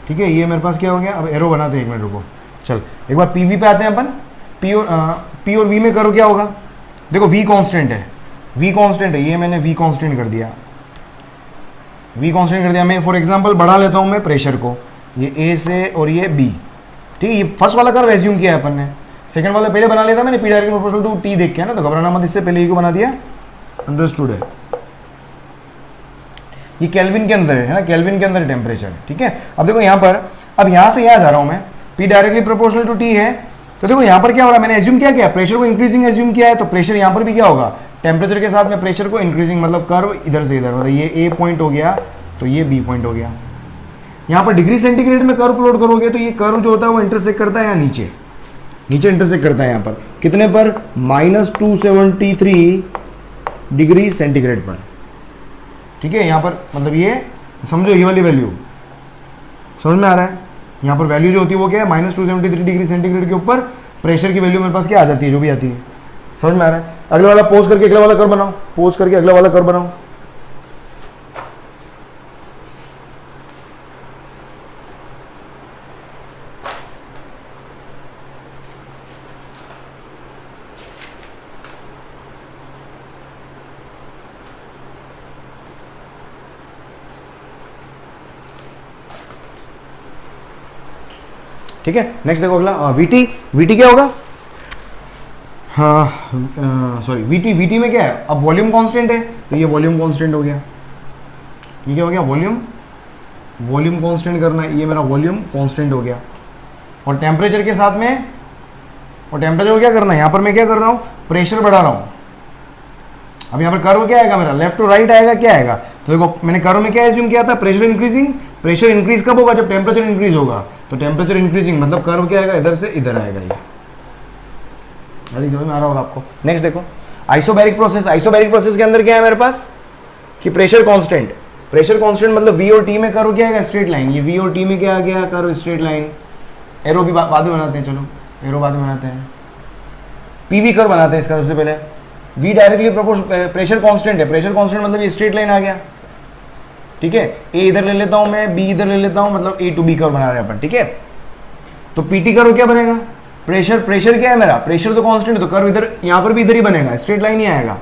ठीक है। ये मेरे पास क्या हो गया, अब एरो बनाते हैं, एक मिनट रुको। चल एक बार पीवी पे आते हैं अपन, पी और वी में करो क्या होगा, देखो वी कांस्टेंट है, वी कांस्टेंट है, ये मैंने वी कांस्टेंट कर दिया, वी कांस्टेंट कर दिया। मैं फॉर एग्जांपल बढ़ा लेता हूँ मैं प्रेशर को, ये ए से और ये बी, ठीक है। ये फर्स्ट वाला कर्व एज्यूम किया है अपन ने, सेकंड वाला पहले बना लेता मैंने, P directly proportional to T देख के है ना, तो घबराना मत, इससे पहले ही को बना दिया, अंडरस्टूड है। ये केल्विन के अंदर है ना, केल्विन के अंदर टेम्परेचर, ठीक है। अब देखो यहाँ पर, अब यहाँ से यहाँ जा रहा हूँ मैं, P directly proportional to T है, तो देखो यहाँ पर क्या हो रहा है, मैंने एज्यूम क्या प्रेशर को इंक्रीजिंग एज्यूम किया है, तो प्रेशर यहाँ पर भी क्या होगा, टेम्परेचर के साथ में प्रेशर को इंक्रीजिंग, मतलब कर्व इधर से इधर, मतलब ये ए पॉइंट हो गया तो ये बी पॉइंट हो गया। यहाँ पर डिग्री सेंटीग्रेड में कर्व प्लॉट करोगे तो ये कर्व जो होता है वो इंटरसेक्ट करता है यहाँ नीचे, नीचे इंटरसेक्ट करता है यहाँ पर, कितने पर, -273 डिग्री सेंटीग्रेड पर, ठीक है। यहाँ पर मतलब ये समझो, ये वाली वैल्यू समझ में आ रहा है, यहाँ पर वैल्यू जो होती है वो क्या है, -273 डिग्री सेंटीग्रेड के ऊपर प्रेशर की वैल्यू मेरे पास क्या आ जाती है, जो भी आती है, समझ में आ रहा है। अगले वाला पोज करके अगला वाला कर्व बनाओ, पोज करके अगला वाला कर्व बनाओ। ठीक है, नेक्स्ट देखो अगला वीटी, वीटी क्या होगा, हाँ सॉरी वीटी, वीटी में क्या है, अब वॉल्यूम कांस्टेंट है तो ये वॉल्यूम कांस्टेंट हो गया, ये क्या हो गया, वॉल्यूम, वॉल्यूम कांस्टेंट करना है, ये मेरा वॉल्यूम कांस्टेंट हो गया। और टेम्परेचर के साथ में, और टेम्परेचर को क्या करना है, यहाँ पर मैं क्या कर रहा हूँ, प्रेशर बढ़ा रहा हूँ। अब यहाँ पर कर्व क्या आएगा मेरा, लेफ्ट टू राइट आएगा, क्या आएगा, तो देखो मैंने कर्व में क्या एज्यूम किया था, प्रेशर इंक्रीजिंग, प्रेशर इंक्रीज कब होगा, जब टेम्परेचर इंक्रीज होगा, तो टेम्परेचर इंक्रीजिंग मतलब कर्व क्या आएगा, इधर से इधर आएगा, ये समझ में आ रहा होगा आपको। नेक्स्ट देखो आइसोबैरिक प्रोसेस, आइसोबैरिक प्रोसेस के अंदर क्या है मेरे पास, कि प्रेशर कांस्टेंट, प्रेशर कांस्टेंट मतलब वी और टी में कर्व क्या आएगा, स्ट्रेट लाइन, ये वी और टी में क्या आ गया, कर्व स्ट्रेट लाइन। एरो भी बाद में बनाते हैं, चलो एरो बाद में बनाते हैं, पीवी कर्व बनाते हैं इसका सबसे पहले। V directly proportional, pressure constant है, प्रेशर कांस्टेंट मतलब ये स्ट्रेट लाइन आ गया, ठीक है। ए इधर ले लेता हूं मैं, बी इधर ले लेता हूं, मतलब ए टू बी कर्व बना रहे हैं अपन, ठीक है। तो पीटी कर्व क्या बनेगा, प्रेशर, प्रेशर क्या है मेरा, प्रेशर तो कांस्टेंट, तो कर्व इधर, यहां पर भी इधर ही बनेगा, स्ट्रेट लाइन ही आएगा।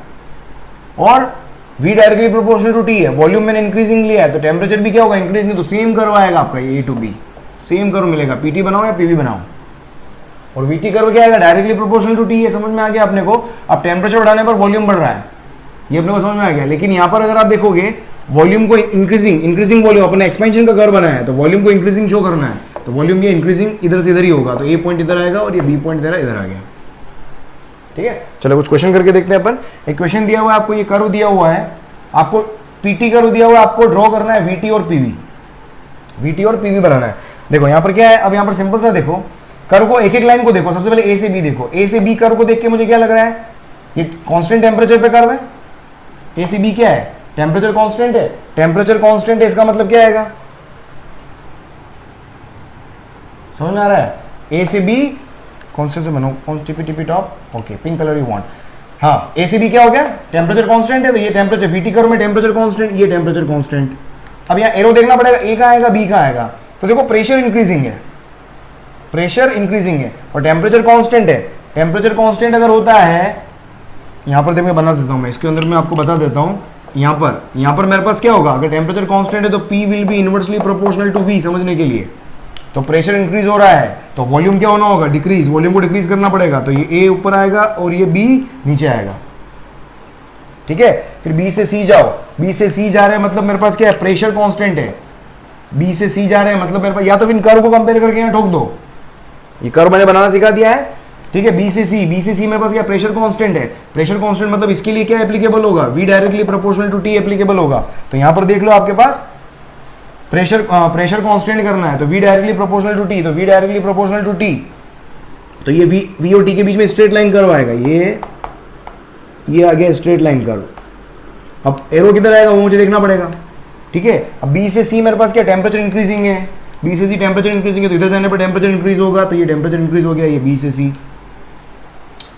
और V directly proportional to T है, वॉल्यूम मैंने इंक्रीजिंग लिया है, तो टेम्परेचर भी क्या होगा, इंक्रीजिंग, तो सेम कर्व आएगा आपका, ए टू बी सेम कर्व मिलेगा, पीटी बनाओ या पीवी बनाओ। और वीटी कर्व क्या आएगा, डायरेक्टली प्रोपोर्शनल टू टी है, समझ में आ गया अपने को। अब टेम्परेचर बढ़ाने पर वॉल्यूम बढ़ रहा है, ये अपने को समझ में आ गया। लेकिन यहाँ पर अगर आप देखोगे वॉल्यूम को इंक्रीजिंग, इंक्रीजिंग वॉल्यूम, अपने एक्सपेंशन का कर्व बनाया है, तो वॉल्यूम को इंक्रीजिंग शो करना है, तो वॉल्यूम ये इंक्रीजिंग इधर से इधर ही होगा, तो ए पॉइंट इधर आएगा और ये बी पॉइंट इधर इधर आ गया, ठीक है। चलो कुछ क्वेश्चन करके देखते हैं अपन। एक क्वेश्चन दिया हुआ है आपको, ये कर्व दिया हुआ है आपको, पीटी कर्व दिया हुआ है, आपको ड्रॉ करना है वीटी और पीवी, वीटी और पीवी बनाना है। देखो यहाँ पर क्या है, अब यहाँ पर सिंपल सा देखो, कर्व को एक एक लाइन को देखो, सबसे पहले ए से बी देखो, ए से बी कर्व को देख के मुझे क्या लग रहा है, ये कांस्टेंट टेम्परेचर पे कर्व है, ए से बी क्या है, टेम्परेचर कांस्टेंट है, टेम्परेचर कांस्टेंट है, इसका मतलब क्या आएगा, समझ में आ रहा है, ए से बी कौन से बनो, कौन tippy tippy top, okay pink colour you want, हाँ ए से बी क्या हो गया, टेम्परेचर कांस्टेंट है, तो ये टेम्परेचर वीटी कर्व में टेम्परेचर कांस्टेंट, ये टेम्परेचर कांस्टेंट। अब यहाँ एरो देखना पड़ेगा, ए कहाँ आएगा, बी कहाँ आएगा, तो देखो प्रेशर इंक्रीजिंग है, प्रेशर इंक्रीजिंग है और टेम्परेचर कांस्टेंट है। टेम्परेचर कांस्टेंट अगर होता है, यहाँ पर देखो बना देता हूँ मैं, इसके अंदर मैं आपको बता देता हूँ, यहाँ पर मेरे पास क्या होगा, अगर टेम्परेचर कांस्टेंट है तो P will be inversely proportional to V, समझने के लिए। तो प्रेशर इंक्रीज हो रहा है तो वॉल्यूम क्या होना होगा, डिक्रीज, वॉल्यूम को डिक्रीज करना पड़ेगा, तो ये A ऊपर आएगा और ये B नीचे आएगा, ठीक है। फिर B से C जाओ, B से C जा रहे हैं मतलब मेरे पास क्या है, प्रेशर कांस्टेंट है, B से C जा रहे हैं मतलब मेरे पास, या तो फिर कर्व को कंपेयर करके यहाँ ठोक दो, ये कर्व मैंने बनाना सिखा दिया है, ठीक है। बी से सी मेरे पास क्या प्रेशर कांस्टेंट है, प्रेशर कांस्टेंट मतलब इसके लिए क्या एप्लीकेबल होगा, V directly proportional to T applicable होगा। तो यहां पर देख लो आपके पास प्रेशर कांस्टेंट करना है तो V directly proportional to T, तो V directly proportional to T, तो ये वी और टी के बीच में स्ट्रेट लाइन कर्व आएगा, ये आ गया स्ट्रेट लाइन कर्व। अब एरो किधर आएगा वो मुझे देखना पड़ेगा, ठीक है। अब बी से सी मेरे पास क्या टेम्परेचर इंक्रीजिंग है, बी से सी टेम्परेचर इंक्रीजिंग है, तो इधर जाने पर टेम्परेचर इंक्रीज होगा, तो ये टेम्परेचर इंक्रीज हो गया, ये बी से सी,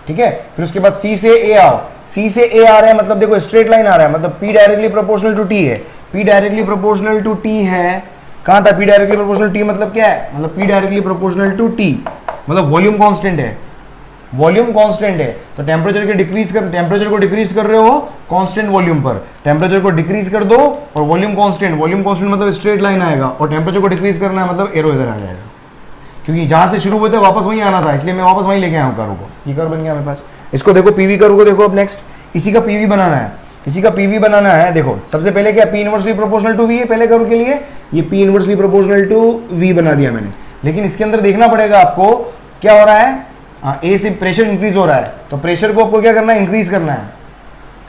ठीक है। फिर उसके बाद सी से ए आओ, सी से ए आ रहा है मतलब देखो स्ट्रेट लाइन आ रहा है, मतलब P directly proportional to T है, P directly proportional to T है, कहां था पी डायरेक्टली प्रोपोर्शनल टी मतलब क्या है, मतलब P directly proportional to T मतलब वॉल्यूम कांस्टेंट है, वॉल्यूम कांस्टेंट है। तो टेम्परेचर को डिक्रीज कर रहे हो कांस्टेंट वॉल्यूम पर, टेम्परेचर को डिक्रीज कर दो और वॉल्यूम कांस्टेंट मतलब स्ट्रेट लाइन आएगा, और टेम्परेचर को डिक्रीज करना है मतलब एरो इधर आ जाएगा, क्योंकि जहां से शुरू हुए थे वापस वहीं आना था, इसलिए मैं वापस वहीं लेके आया हूं कर्व को। ये कर्व बन गया मेरे पास। इसको देखो पीवी कर्व को देखो। अब नेक्स्ट इसी का पीवी बनाना है, इसी का पीवी बनाना है। देखो सबसे पहले क्या P inversely proportional to V है पहले कर्व के लिए, ये P inversely proportional to V बना दिया मैंने, लेकिन इसके अंदर देखना पड़ेगा आपको क्या हो रहा है, ए से प्रेशर इंक्रीज हो रहा है, तो प्रेशर को आपको क्या करना है, इंक्रीज करना है,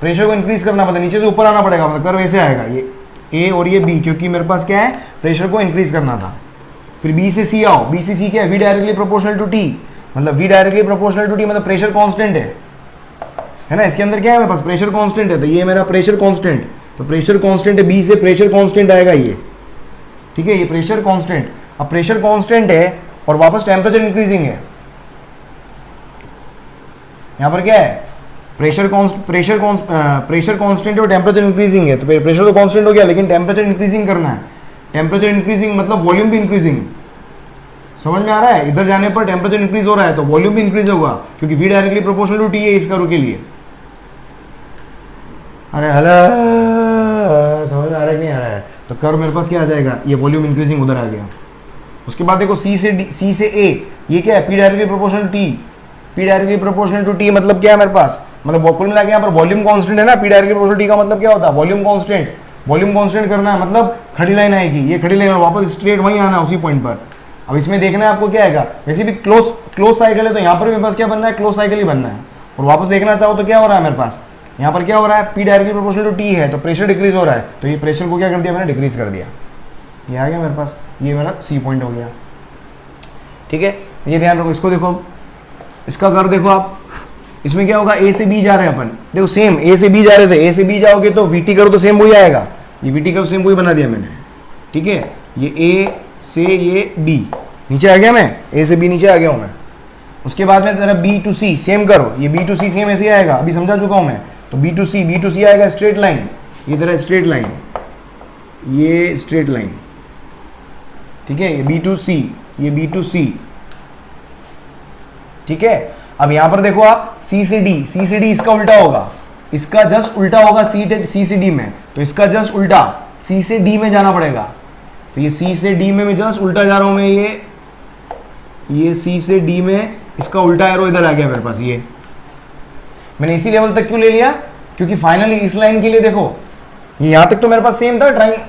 प्रेशर को इंक्रीज करना मतलब नीचे से ऊपर आना पड़ेगा, मतलब कर्व ऐसे आएगा, ये ए और ये बी, क्योंकि मेरे पास क्या है प्रेशर को इंक्रीज करना था। फिर बी से सी आओ, बी से सी क्या है V directly proportional to T, मतलब V directly proportional to T मतलब प्रेशर कांस्टेंट है ना, इसके अंदर क्या है मेरे पास प्रेशर कांस्टेंट है, तो ये मेरा प्रेशर कांस्टेंट, तो प्रेशर कांस्टेंट है, बी से प्रेशर कांस्टेंट आएगा ये, ठीक है, ये प्रेशर कांस्टेंट। अब प्रेशर कांस्टेंट है और वापस टेम्परेचर इंक्रीजिंग है, यहां पर क्या है प्रेशर कांस्टेंट और टेम्परेचर इंक्रीजिंग है, तो प्रेशर तो कांस्टेंट हो गया लेकिन टेम्परेचर इंक्रीजिंग करना है, टेम्परेचर इंक्रीजिंग मतलब वॉल्यूम भी इंक्रीजिंग, समझ में आ रहा है, इधर जाने पर टेम्परेचर इंक्रीज हो रहा है तो वॉल्यूम भी इंक्रीज होगा, क्योंकि V directly proportional to T है इस कर्व के लिए। अरे हेलो, समझ में आ रहा है कि नहीं आ रहा है, तो कर्व मेरे पास क्या आ जाएगा, ये वॉल्यूम इंक्रीजिंग उधर आ गया। उसके बाद देखो सी से ए, ये क्या है P directly proportional to T, P directly proportional to T मतलब क्या है मेरे पास, मतलब कुल मिला के यहाँ पर वॉल्यूम कांस्टेंट है ना, पी डायरेक्टली प्रोपोर्शनल टी का मतलब क्या होता है वॉल्यूम कांस्टेंट, वॉल्यूम कांस्टेंट करना है मतलब खड़ी लाइन आएगी, ये खड़ी लाइन और वापस स्ट्रेट वहीं आना उसी पॉइंट पर। अब इसमें देखना है आपको क्या आएगा, वैसे भी क्लोज साइकिल है तो यहाँ पर मेरे पास क्या बनना है क्लोज साइकिल ही बनना है, और वापस देखना चाहो तो क्या हो रहा है मेरे पास, यहाँ पर क्या हो रहा है P directly proportional to T है तो प्रेशर डिक्रीज हो रहा है, तो ये प्रेशर को क्या कर दिया मैंने डिक्रीज कर दिया, ये आ गया मेरे पास, ये मेरा सी पॉइंट हो गया, ठीक है। ये ध्यान रखो, इसको देखो, इसका कर देखो आप, इसमें क्या होगा ए से बी जा रहे हैं अपन, देखो सेम ए से बी जा रहे थे, ए से बी जाओगे तो वीटी करो तो सेम वही आएगा, ये वीटी का सेम वही बना दिया मैंने, ठीक है। ये ए से ये बी नीचे आ गया, मैं ए से बी नीचे आ गया हूं मैं। उसके बाद में तेरा बी टू सी सेम करो, ये बी टू सी सेम ऐसे आएगा, अभी समझा चुका हूं मैं, तो बी टू सी आएगा स्ट्रेट लाइन, ये तेरा स्ट्रेट लाइन, ये स्ट्रेट लाइन, ठीक है, ये बी टू सी, ये बी टू सी, ठीक है। अब यहां पर देखो आप सी से डी इसका उल्टा होगा, इसका जस्ट उल्टा होगा सी से डी में, तो इसका जस्ट उल्टा सी से डी में जाना पड़ेगा, तो ये सी से डी में मैं जस्ट उल्टा जा रहा हूं मैं, ये सी से डी में इसका उल्टा एरो इधर आ गया मेरे पास, ये मैंने इसी लेवल तक क्यों ले लिया, क्योंकि फाइनली इस लाइन के लिए देखो ये यहां तक तो मेरे पास सेम था ट्राइंगल,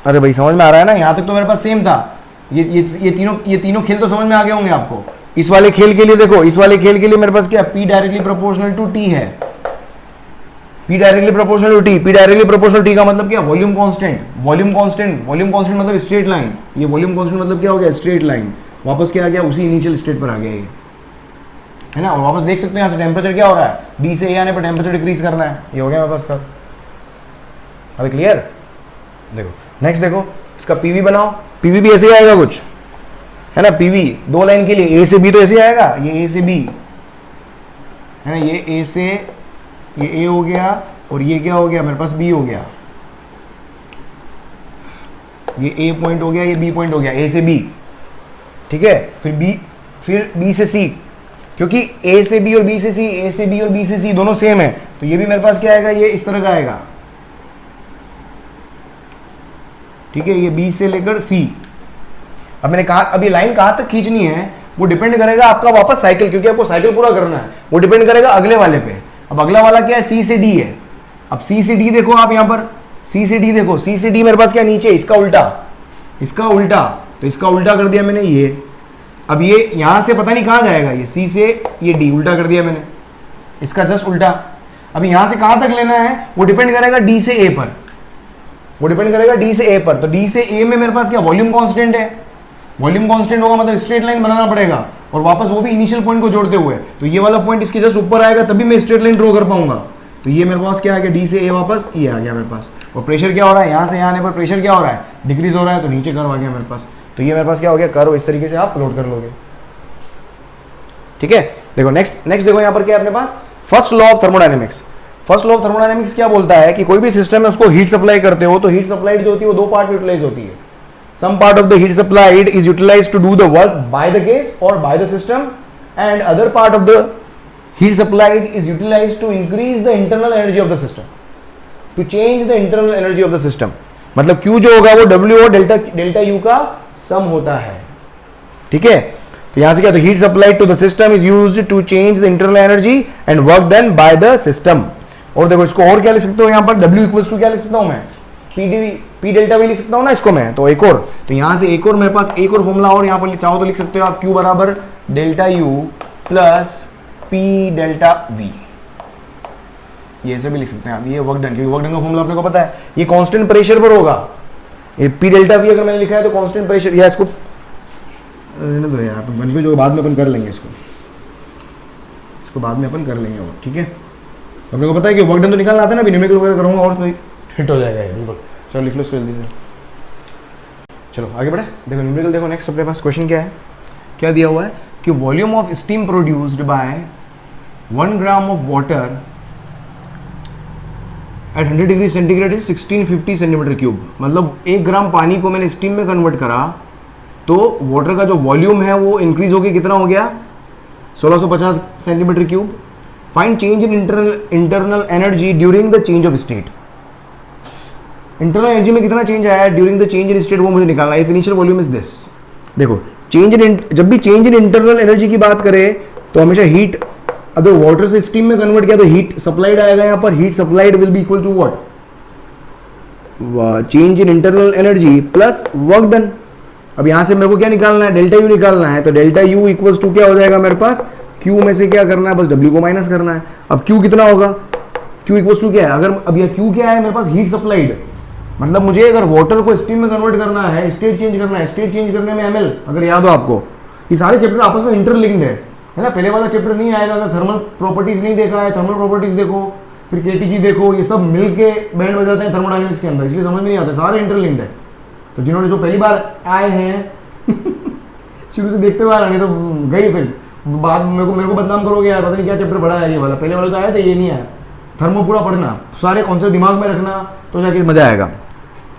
अरे भाई समझ में आ रहा है ना, यहां तक तो मेरे पास सेम था, ये तीनों खेल तो समझ में आ गए होंगे आपको। इस वाले खेल के लिए देखो, इस वाले खेल के लिए मेरे पास क्या P directly proportional to T है, P directly proportional to T, P directly proportional T का मतलब क्या वॉल्यूम कांस्टेंट, वॉल्यूम कांस्टेंट मतलब स्ट्रेट लाइन, ये वॉल्यूम कांस्टेंट मतलब क्या हो गया स्ट्रेट लाइन, वापस क्या आ गया उसी इनिशियल स्टेट पर आ गया ये, है ना। और वापस देख सकते हैं यहाँ से टेम्परेचर क्या हो रहा है, बी से ए आने पर टेम्परेचर डिक्रीज करना है, ये हो गया मेरे पास कर्व। अभी क्लियर, देखो नेक्स्ट देखो इसका पीवी बनाओ, पीवी भी ऐसे ही आएगा कुछ, है ना, पीवी दो लाइन के लिए ए से बी तो ऐसे ही आएगा, ये ए से बी है ना, ये ए से ये ए हो गया और ये क्या हो गया मेरे पास बी हो गया, ये ए पॉइंट हो गया, ये बी पॉइंट हो गया, ए से बी, ठीक है। फिर बी से सी, क्योंकि ए से बी और बी से सी, ए से बी और बी से सी दोनों सेम है, तो ये भी मेरे पास क्या आएगा, ये इस तरह का आएगा, ठीक है, ये बी से लेकर सी। अब मैंने कहा अभी लाइन कहां तक खींचनी है वो डिपेंड करेगा आपका वापस साइकिल, क्योंकि आपको साइकिल पूरा करना है, वो डिपेंड करेगा अगले वाले पे। अब अगला वाला क्या है, सी से डी है, अब सी से डी देखो आप यहां पर, सी से डी देखो, सी से डी मेरे पास क्या नीचे, इसका उल्टा, तो इसका उल्टा कर दिया मैंने ये। अब ये यहां से पता नहीं कहां जाएगा, ये सी से ये डी, उल्टा कर दिया मैंने, इसका जस्ट उल्टा। अब यहां से कहां तक लेना है वो डिपेंड करेगा डी से ए पर, वो डिपेंड करेगा डी से ए पर। तो डी से ए में मेरे पास क्या वॉल्यूम कांस्टेंट है, वॉल्यूम कांस्टेंट होगा मतलब स्ट्रेट लाइन बनाना पड़ेगा, और वापस वो भी इनिशियल पॉइंट को जोड़ते हुए। तो ये वाला पॉइंट इसके जस्ट ऊपर आएगा तभी मैं स्ट्रेट लाइन ड्रॉ कर पाऊंगा। तो ये मेरे पास क्या आ गया, डी से ए वापस ये आ गया मेरे पास। और प्रेशर क्या हो रहा है, यहाँ से यहाँ आने पर प्रेशर क्या हो रहा है, डिक्रीज हो रहा है, तो नीचे कर्व आ गया मेरे पास। तो ये मेरे पास क्या हो गया, कर्व इस तरीके से आप प्लॉट कर लोगे। ठीक है, देखो नेक्स्ट देखो यहाँ पर क्या है अपने पास, first law of thermodynamics. First law of thermodynamics क्या बोलता है कि कोई भी सिस्टम है उसको हीट सप्लाई करते हो तो हीट सप्लाइड जो होती है वो दो पार्ट में यूटिलाइज होती है। Some part of the heat supplied is utilised to do the work by the gas और by the system, and other part of the heat supplied is utilised to increase the internal energy of the system, to change the internal energy of the system. मतलब Q जो होगा वो W और delta U का सम होता है। ठीक है, तो यहां से क्या, तो heat supplied to the system is used to change the internal energy and work done by the system. और देखो इसको और क्या लिख सकते हो यहाँ पर, W इक्वल्स टू क्या लिख सकता हूं मैं, P डेल्टा V लिख सकता हूं ना इसको मैं। तो एक और, तो यहां से एक और मेरे पास एक और फॉर्मूला और यहाँ पर चाहो तो लिख सकते हो आप, Q बराबर delta U plus P delta V, ये ऐसे भी लिख सकते हैं आप। ये वर्क डन, क्योंकि वर्क डन का फॉर्मूला अपने को पता है, ये कांस्टेंट प्रेशर पर होगा। ये P डेल्टा V अगर मैंने लिखा है तो कांस्टेंट प्रेशर, या इसको रहने दो यार, बनफे जो बाद में अपन कर लेंगे, इसको बाद में अपन कर लेंगे। और ठीक है, अपने को पता है कि वर्क डन तो निकालना आता है ना, अभी न्यूमेरिकल वगैरह करूँगा और हिट हो जाएगा ये बिल्कुल। चलो लिख लो इसको जल्दी से, चलो आगे बढ़े। देखो न्यूमेरिकल देखो, नेक्स्ट अपने पास क्वेश्चन क्या है, क्या दिया हुआ है कि volume of steam produced by 1 gram of water at 100 degree centigrade is 1650 centimetre cube. मतलब 1 ग्राम पानी को मैंने स्टीम में कन्वर्ट करा तो वाटर का जो वॉल्यूम है वो इंक्रीज होकर कितना हो गया, 1650 centimetre cube. Find change in internal energy during the change of state. Internal energy में कितना चेंज आया during the change in state वो मुझे निकालना है। Initial volume is this. देखो चेंज इन, जब भी चेंज इन इंटरनल एनर्जी की बात करें तो हमेशा हीट, अगर वाटर से स्टीम में कन्वर्ट किया तो हीट सप्लाइड आएगा यहाँ पर। Heat supplied will be equal to what, change in internal energy plus work done. अब यहां से मेरे को क्या निकालना है, डेल्टा यू निकालना है। तो डेल्टा यू इक्वल्स टू क्या हो जाएगा मेरे पास, क्यू में से क्या करना है, बस डब्ल्यू को माइनस करना है। अब क्यू कितना होगा, क्यू इक्वल्स टू क्या है, अगर अब यह क्यू क्या है मेरे पास, हीट सप्लाइड। मतलब मुझे अगर वाटर को स्टीम में कन्वर्ट करना है, स्टेट चेंज करना है, स्टेट चेंज करने में ml, अगर याद हो आपको, ये सारे चैप्टर आपस में इंटरलिंक्ड है ना। पहले वाला चैप्टर नहीं आएगा अगर थर्मल प्रॉपर्टीज नहीं देखा है। थर्मल प्रॉपर्टीज देखो, फिर केटीजी देखो, ये सब मिलके बैंड बजाते हैं थर्मोडायनेमिक्स के अंदर, इसलिए समझ में नहीं आता, सारे इंटरलिंक्ड है। तो जिन्होंने जो पहली बार आए हैं शुरू से देखते हुए आ रहा, नहीं तो गई फिर बाद मेरे को बदनाम करोगे यार, पता नहीं क्या चैप्टर पढ़ा है ये वाला, पहले वाला तो आया था, ये नहीं आया। थर्मो पूरा पढ़ना, सारे कॉन्सेप्ट दिमाग में रखना, तो जाके मजा आएगा।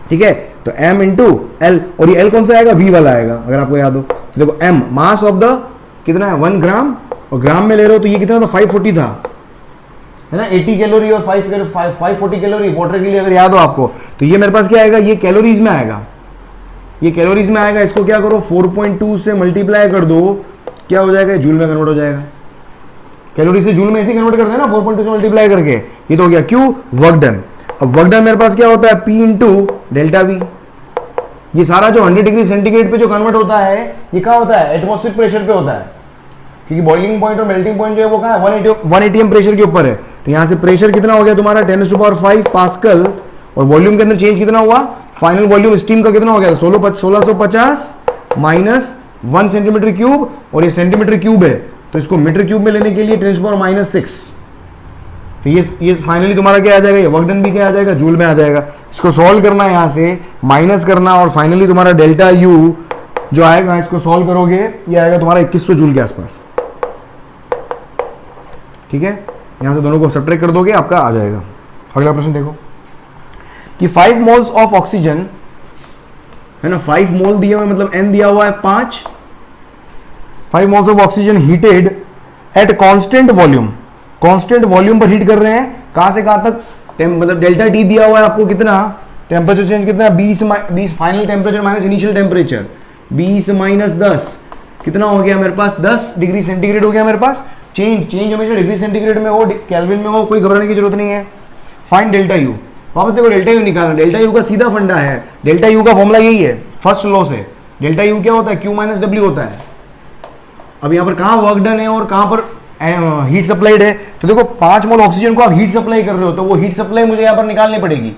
ठीक है, तो m इंटू एल, और ये l कौन सा आएगा, v वाला आएगा अगर आपको याद हो। तो देखो m मास ऑफ द कितना है 1 ग्राम, और ग्राम में ले रहे हो तो ये कितना था 540 था, है ना। 80 कैलोरी और 540 कैलोरी वाटर के लिए अगर याद हो आपको। तो ये मेरे पास क्या आएगा, ये कैलोरीज में आएगा, ये कैलोरीज में आएगा। इसको क्या करो 4.2 से मल्टीप्लाई कर दो, क्या हो जाएगा, जूल में कन्वर्ट हो जाएगा। कैलोरी से जूल में ऐसे कन्वर्ट करते हैं ना 4.2 से मल्टीप्लाई करके। ये तो हो गया क्यू, वर्क डन। अब वर्क डन मेरे पास क्या होता है, P इंटू डेल्टा वी। ये सारा जो 100 डिग्री सेंटीग्रेड पे जो कन्वर्ट होता है ये कहाँ होता है, एटमॉस्फेरिक प्रेशर पे होता है, क्योंकि बॉइलिंग पॉइंट और मेल्टिंग पॉइंट जो है वो कहाँ है, 1 atm प्रेशर के ऊपर है। तो यहाँ से प्रेशर कितना हो गया तुम्हारा 10⁵ पास्कल, और वॉल्यूम के अंदर चेंज कितना हुआ, फाइनल वॉल्यूम स्टीम का कितना हो गया 1650 माइनस 1 सेंटीमीटर क्यूब, और ये सेंटीमीटर क्यूब है तो इसको मीटर क्यूब में लेने के लिए 10⁻⁶। तो ये फाइनली तुम्हारा क्या आ जाएगा, ये वर्क डन भी क्या आ जाएगा, जूल में आ जाएगा। इसको सॉल्व करना है, यहाँ से माइनस करना, और फाइनली तुम्हारा डेल्टा यू जो आएगा, इसको सॉल्व करोगे ये आएगा तुम्हारा 2100 जूल के आसपास। ठीक है, यहाँ से दोनों को सब्ट्रैक्ट कर दोगे, आपका आ जाएगा। अगला प्रश्न देखो कि 5 मोल्स ऑफ ऑक्सीजन, है ना, 5 मोल दिया हुआ है, मतलब n दिया हुआ है 5 moles of oxygen heated at constant volume. Constant volume पर हीट कर रहे हैं, कहां से कहां तक, मतलब डेल्टा टी दिया हुआ है आपको कितना, टेम्परेचर चेंज कितना, 20 final temperature minus initial temperature 20 minus 10 कितना हो गया मेरे पास, 10 डिग्री सेंटीग्रेड हो गया मेरे पास। चेंज हमेशा डिग्री सेंटीग्रेड में हो, केल्विन में हो, कोई घबराने की जरूरत नहीं है। फाइंड डेल्टा यू, वापस देखो डेल्टा यू निकालना। डेल्टा यू का सीधा फंडा है, डेल्टा यू का फॉर्मूला यही है फर्स्ट लॉ से। डेल्टा यू क्या होता है, क्यू माइनस डब्ल्यू होता है। अब यहाँ पर कहाँ वर्क डन है और कहाँ पर हीट सप्लाइड है, तो देखो 5 मोल ऑक्सीजन को आप हीट सप्लाई कर रहे हो, तो वो हीट सप्लाई मुझे यहाँ पर निकालनी पड़ेगी।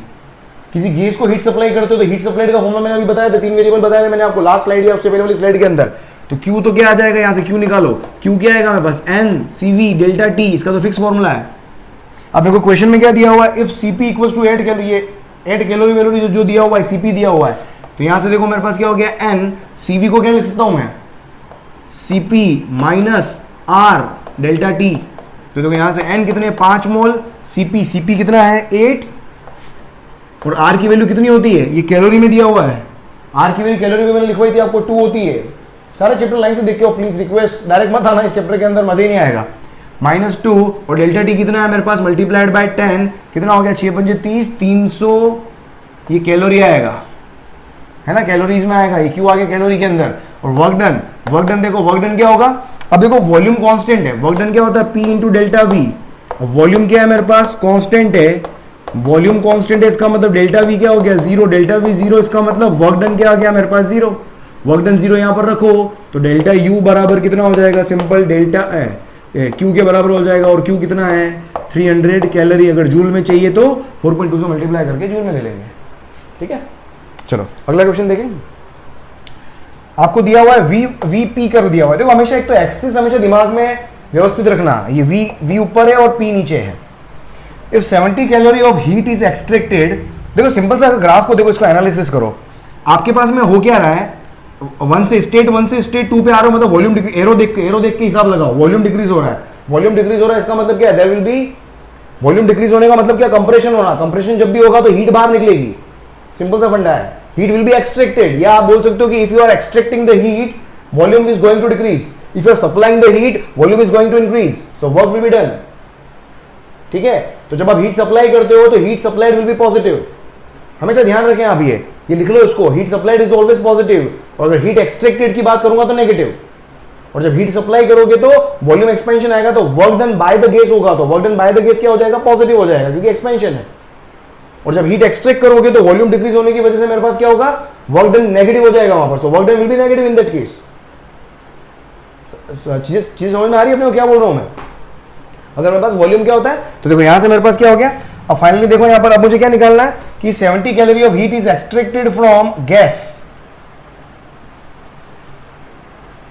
किसी गैस को हीट सप्लाई करते हो तो हीट सप्लाइड का फॉर्मूला मैंने अभी बताया था, 3 वेरिएबल बताया था मैंने आपको लास्ट स्लाइड या उससे पहले वाली स्लाइड के अंदर। तो Q तो क्या आ जाएगा, यहाँ से Q निकालो, Q क्या आएगा मेरे पास N CV डेल्टा T, इसका तो फिक्स फॉर्मूला है। अब मेरे को क्वेश्चन में क्या दिया हुआ है, if CP equals to 8 calorie, ये 8 कैलोरी वैल्यू जो दिया हुआ है CP दिया हुआ है, तो यहाँ से देखो मेरे पास क्या हो गया N, CV को क्या लिख सकता हूँ मैं CP minus R delta T। तो देखो यहाँ से N कितने 5 मोल, CP कितना है 8, और R की वैल्यू कितनी होती है, ये कैलोरी में दिया हुआ है, R की वैल्यू कैलोरी में मैंने लिखवाई थी आपको 2 होती है। सारे चैप्टर लाइन से देख के प्लीज, रिक्वेस्ट डायरेक्ट मत आना इस चैप्टर के अंदर, मजा ही नहीं आएगा। -2 और डेल्टा टी कितना है मेरे पास मल्टीप्लाइड बाय 10, कितना हो गया 6 पंजे 30, 300 ये कैलोरी आएगा, है ना, कैलोरीज में आएगा, ये क्यों आ गया कैलोरी के अंदर। और वर्क डन देखो, वर्क डन क्या होगा, अब देखो वॉल्यूम कांस्टेंट है, वर्क डन क्या होता है P into delta we, volume क्या है मेरे पास कांस्टेंट है, वॉल्यूम कांस्टेंट है, इसका मतलब डेल्टा वी क्या हो गया 0, डेल्टा वी 0, इसका मतलब वर्क डन क्या आ गया मेरे पास 0, वर्क डन 0 यहाँ पर रखो, तो डेल्टा यू बराबर कितना हो जाएगा, सिंपल डेल्टा क्यू के बराबर हो जाएगा, और क्यू कितना है 300 कैलोरी, अगर जूल में चाहिए तो 4.2 से मल्टीप्लाई करके जूल में ले लेंगे, ठीक है। चलो अगला क्वेश्चन देखें, आपको दिया हुआ है वी पी कर दिया हुआ है, देखो हमेशा एक तो एक्सिस हमेशा दिमाग में व्यवस्थित रखना, ये वी ऊपर है और पी नीचे है। If 70 calorie of heat is extracted, देखो सिंपल सा ग्राफ को देखो, इसको एनालिसिस करो, आपके पास में हो क्या रहा है, 1 से स्टेट 2 पे आ रहा हो, मतलब वॉल्यूम एरो देख के हिसाब लगाओ, वॉल्यूम डिक्रीज हो रहा है, वॉल्यूम डिक्रीज हो रहा है, इसका मतलब क्या है, there will be volume decrease होने का मतलब क्या, कंप्रेशन होना, कंप्रेशन जब भी होगा तो हीट बाहर निकलेगी, सिंपल सा फंडा है, हीट विल बी एक्सट्रैक्टेड, या आप बोल सकते हो कि if you are extracting the heat volume is going to decrease, if you are supplying the heat volume is going to increase, so work will be done, ठीक है। तो जब आप हीट सप्लाई करते हो तो heat supplied will B positive, हमेशा ध्यान रखें आप, ये लिख लो इसको, heat supplied is always positive, और अगर हीट एक्सट्रैक्टेड की बात करूंगा तो नेगेटिव, और जब हीट सप्लाई करोगे तो वॉल्यूम एक्सपेंशन आएगा, तो work done by the gas होगा, तो work done by the gas क्या हो जाएगा, पॉजिटिव हो जाएगा, क्योंकि एक्सपेंशन है। और जब हीट एक्सट्रैक्ट करोगे तो वॉल्यूम डिक्रीज होने की वजह से मेरे पास क्या होगा, वर्क डन नेगेटिव हो जाएगा वहां पर, so work done will B negative in that case. चीजें समझ में आ रही है अपने को क्या बोल रहा हूं मैं। अगर मेरे पास वॉल्यूम क्या होता है, तो देखो यहां से मेरे पास क्या हो गया, अब फाइनली देखो यहां पर अब मुझे क्या निकालना है कि 70 calorie of heat is extracted from gas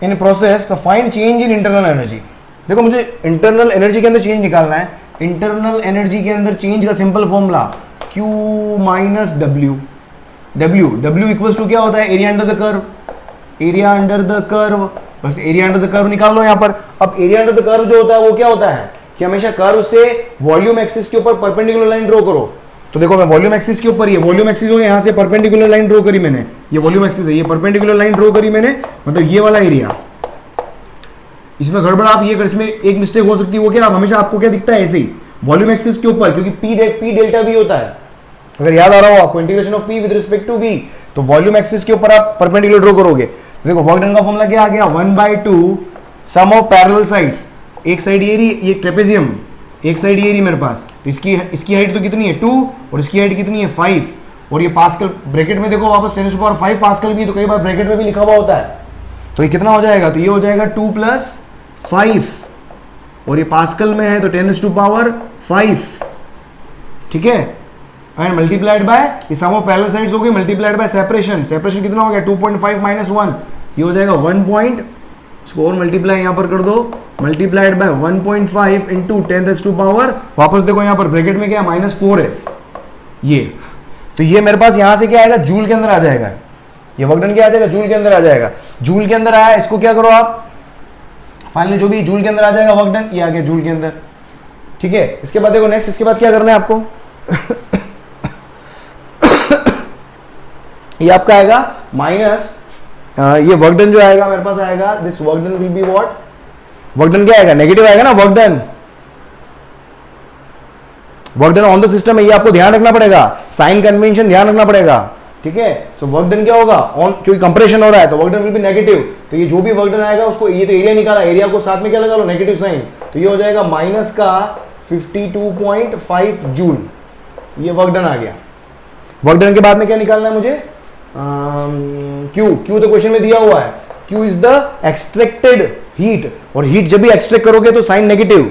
in process, तो find change in internal energy. देखो मुझे इंटरनल एनर्जी के अंदर चेंज निकालना है, इंटरनल एनर्जी के अंदर चेंज का simple formula Q minus W, W equals to क्या होता है, area under the curve, area under the curve, बस एरिया अंडर द कर्व निकाल लो यहां पर। अब एरिया अंडर द कर्व जो होता है वो क्या होता है कि हमेशा कर्व से वॉल्यूम एक्सिस के ऊपर परपेंडिकुलर लाइन ड्रॉ करो, तो देखो मैं वॉल्यूम एक्सिस के ऊपर, ये वॉल्यूम एक्सिस हो गया, यहां से परपेंडिकुलर लाइन ड्रॉ करी मैंने, ये वॉल्यूम एक्सिस है, ये परपेंडिकुलर लाइन ड्रॉ करी मैंने, मतलब ये वाला एरिया, इसमें गड़बड़ आप ये, इसमें एक मिस्टेक हो सकती है, वो क्या, आप हमेशा आपको क्या दिखता है ऐसे ही वॉल्यूम एक्सिस के ऊपर, क्योंकि पी डेल्टा वी होता है, अगर याद आ रहा हो आपको, integration of P with respect to V, तो वॉल्यूम एक्सिस के ऊपर आप परपेंडिकुलर ड्रॉ करोगे। देखो वर्क डन का फॉर्मूला क्या आ गया, 1/2 सम ऑफ पैरेलल साइड्स, एक साइड ये रही, ये ट्रेपेजियम, एक साइड ये रही मेरे पास, तो इसकी हाइट तो कितनी है 2, और इसकी हाइट कितनी है 5, और ये पास्कल ब्रैकेट में देखो वापस 10⁵ पास्कल भी, तो कई बार ब्रैकेट में भी लिखा हुआ होता है, तो ये कितना हो जाएगा, तो ये हो जाएगा 2 + 5, और ये पास्कल में है तो 10⁵, ठीक है, एंड मल्टीप्लाइड बाय ये सम ऑफ पैरेलल साइड्स हो गई, मल्टीप्लाइड बाय सेपरेशन, सेपरेशन कितना हो गया 2.5 - 1, ये हो जाएगा 1 इसको और मल्टीप्लाई यहां पर कर दो, मल्टीप्लाइड बाय 1.5 इंटू 10⁻, वापस देखो यहां पर ब्रैकेट में क्या है -4 है ये, तो ये मेरे पास यहां से क्या आएगा, जूल के अंदर आ जाएगा, ये वर्क डन क्या आ जाएगा, जूल के अंदर आ जाएगा, जूल के अंदर आया, इसको क्या करो आप फाइनली जो भी जूल के अंदर आ जाएगा वर्क डन, ये आ गया जूल के अंदर, ठीक है। इसके बाद देखो नेक्स्ट, इसके बाद क्या करना है आपको ये आपका आएगा माइनस, ये वर्क डन जो आएगा मेरे पास आएगा, this work done will be what, work done क्या आएगा, नेगेटिव आएगा ना, work done on the system है, ये आपको ध्यान रखना पड़ेगा, साइन कन्वेंशन ध्यान रखना पड़ेगा, ठीक है। सो वर्क डन क्या होगा ऑन, क्योंकि कंप्रेशन हो रहा है तो work done will B negative, तो ये जो भी वर्क डन आएगा उसको, ये तो एरिया निकाला, एरिया को साथ में क्या लगा लो, नेगेटिव साइन, तो ये हो जाएगा माइनस का 52.5 जूल, ये वर्क डन आ गया। वर्क डन के बाद में क्या निकालना है मुझे, क्यू तो क्वेश्चन में दिया हुआ है, Q is the extracted heat, और हीट जब भी एक्सट्रैक्ट करोगे तो साइन नेगेटिव।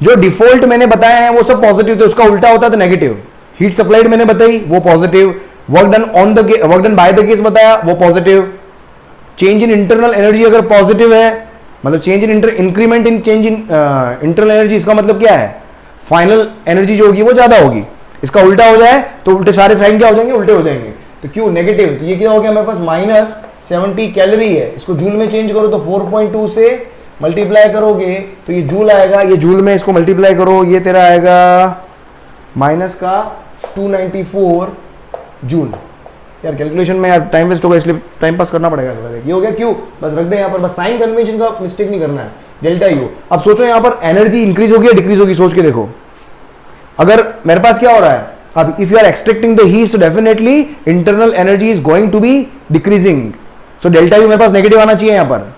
जो डिफॉल्ट मैंने बताया है वो सब पॉजिटिव थे, उसका उल्टा होता था नेगेटिव। हीट सप्लाइड मैंने बताई वो positive, work done on the work done by the case बताया वो positive. Change in internal energy अगर पॉजिटिव है, मतलब change in increment in change in internal energy, इसका मतलब क्या है, फाइनल एनर्जी जो होगी वो ज्यादा होगी। इसका उल्टा हो जाए तो उल्टे सारे साइन क्या हो जाएंगे, उल्टे हो जाएंगे। तो क्यों नेगेटिव, तो ये क्या हो गया मेरे पास माइनस 70 कैलोरी है। इसको जूल में चेंज करो तो 4.2 से मल्टीप्लाई करोगे तो ये जूल आएगा, ये जूल में इसको मल्टीप्लाई करो, ये तेरा आएगा माइनस का 294 जूल। यार कैलकुलेशन में यार टाइम वेस्ट होगा, इसलिए टाइम पास करना पड़ेगा थोड़ा। ये हो गया क्यों, बस रख दे यहाँ पर, बस साइन कन्वेंशन का मिस्टेक नहीं करना है, डेल्टा यू। अब सोचो यहाँ पर एनर्जी इंक्रीज होगी या डिक्रीज होगी, सोच के देखो। अगर मेरे पास क्या हो रहा है, अब if you are extracting the heat so definitely internal energy is going to be decreasing, so delta U मेरे पास नेगेटिव आना चाहिए, यहाँ पर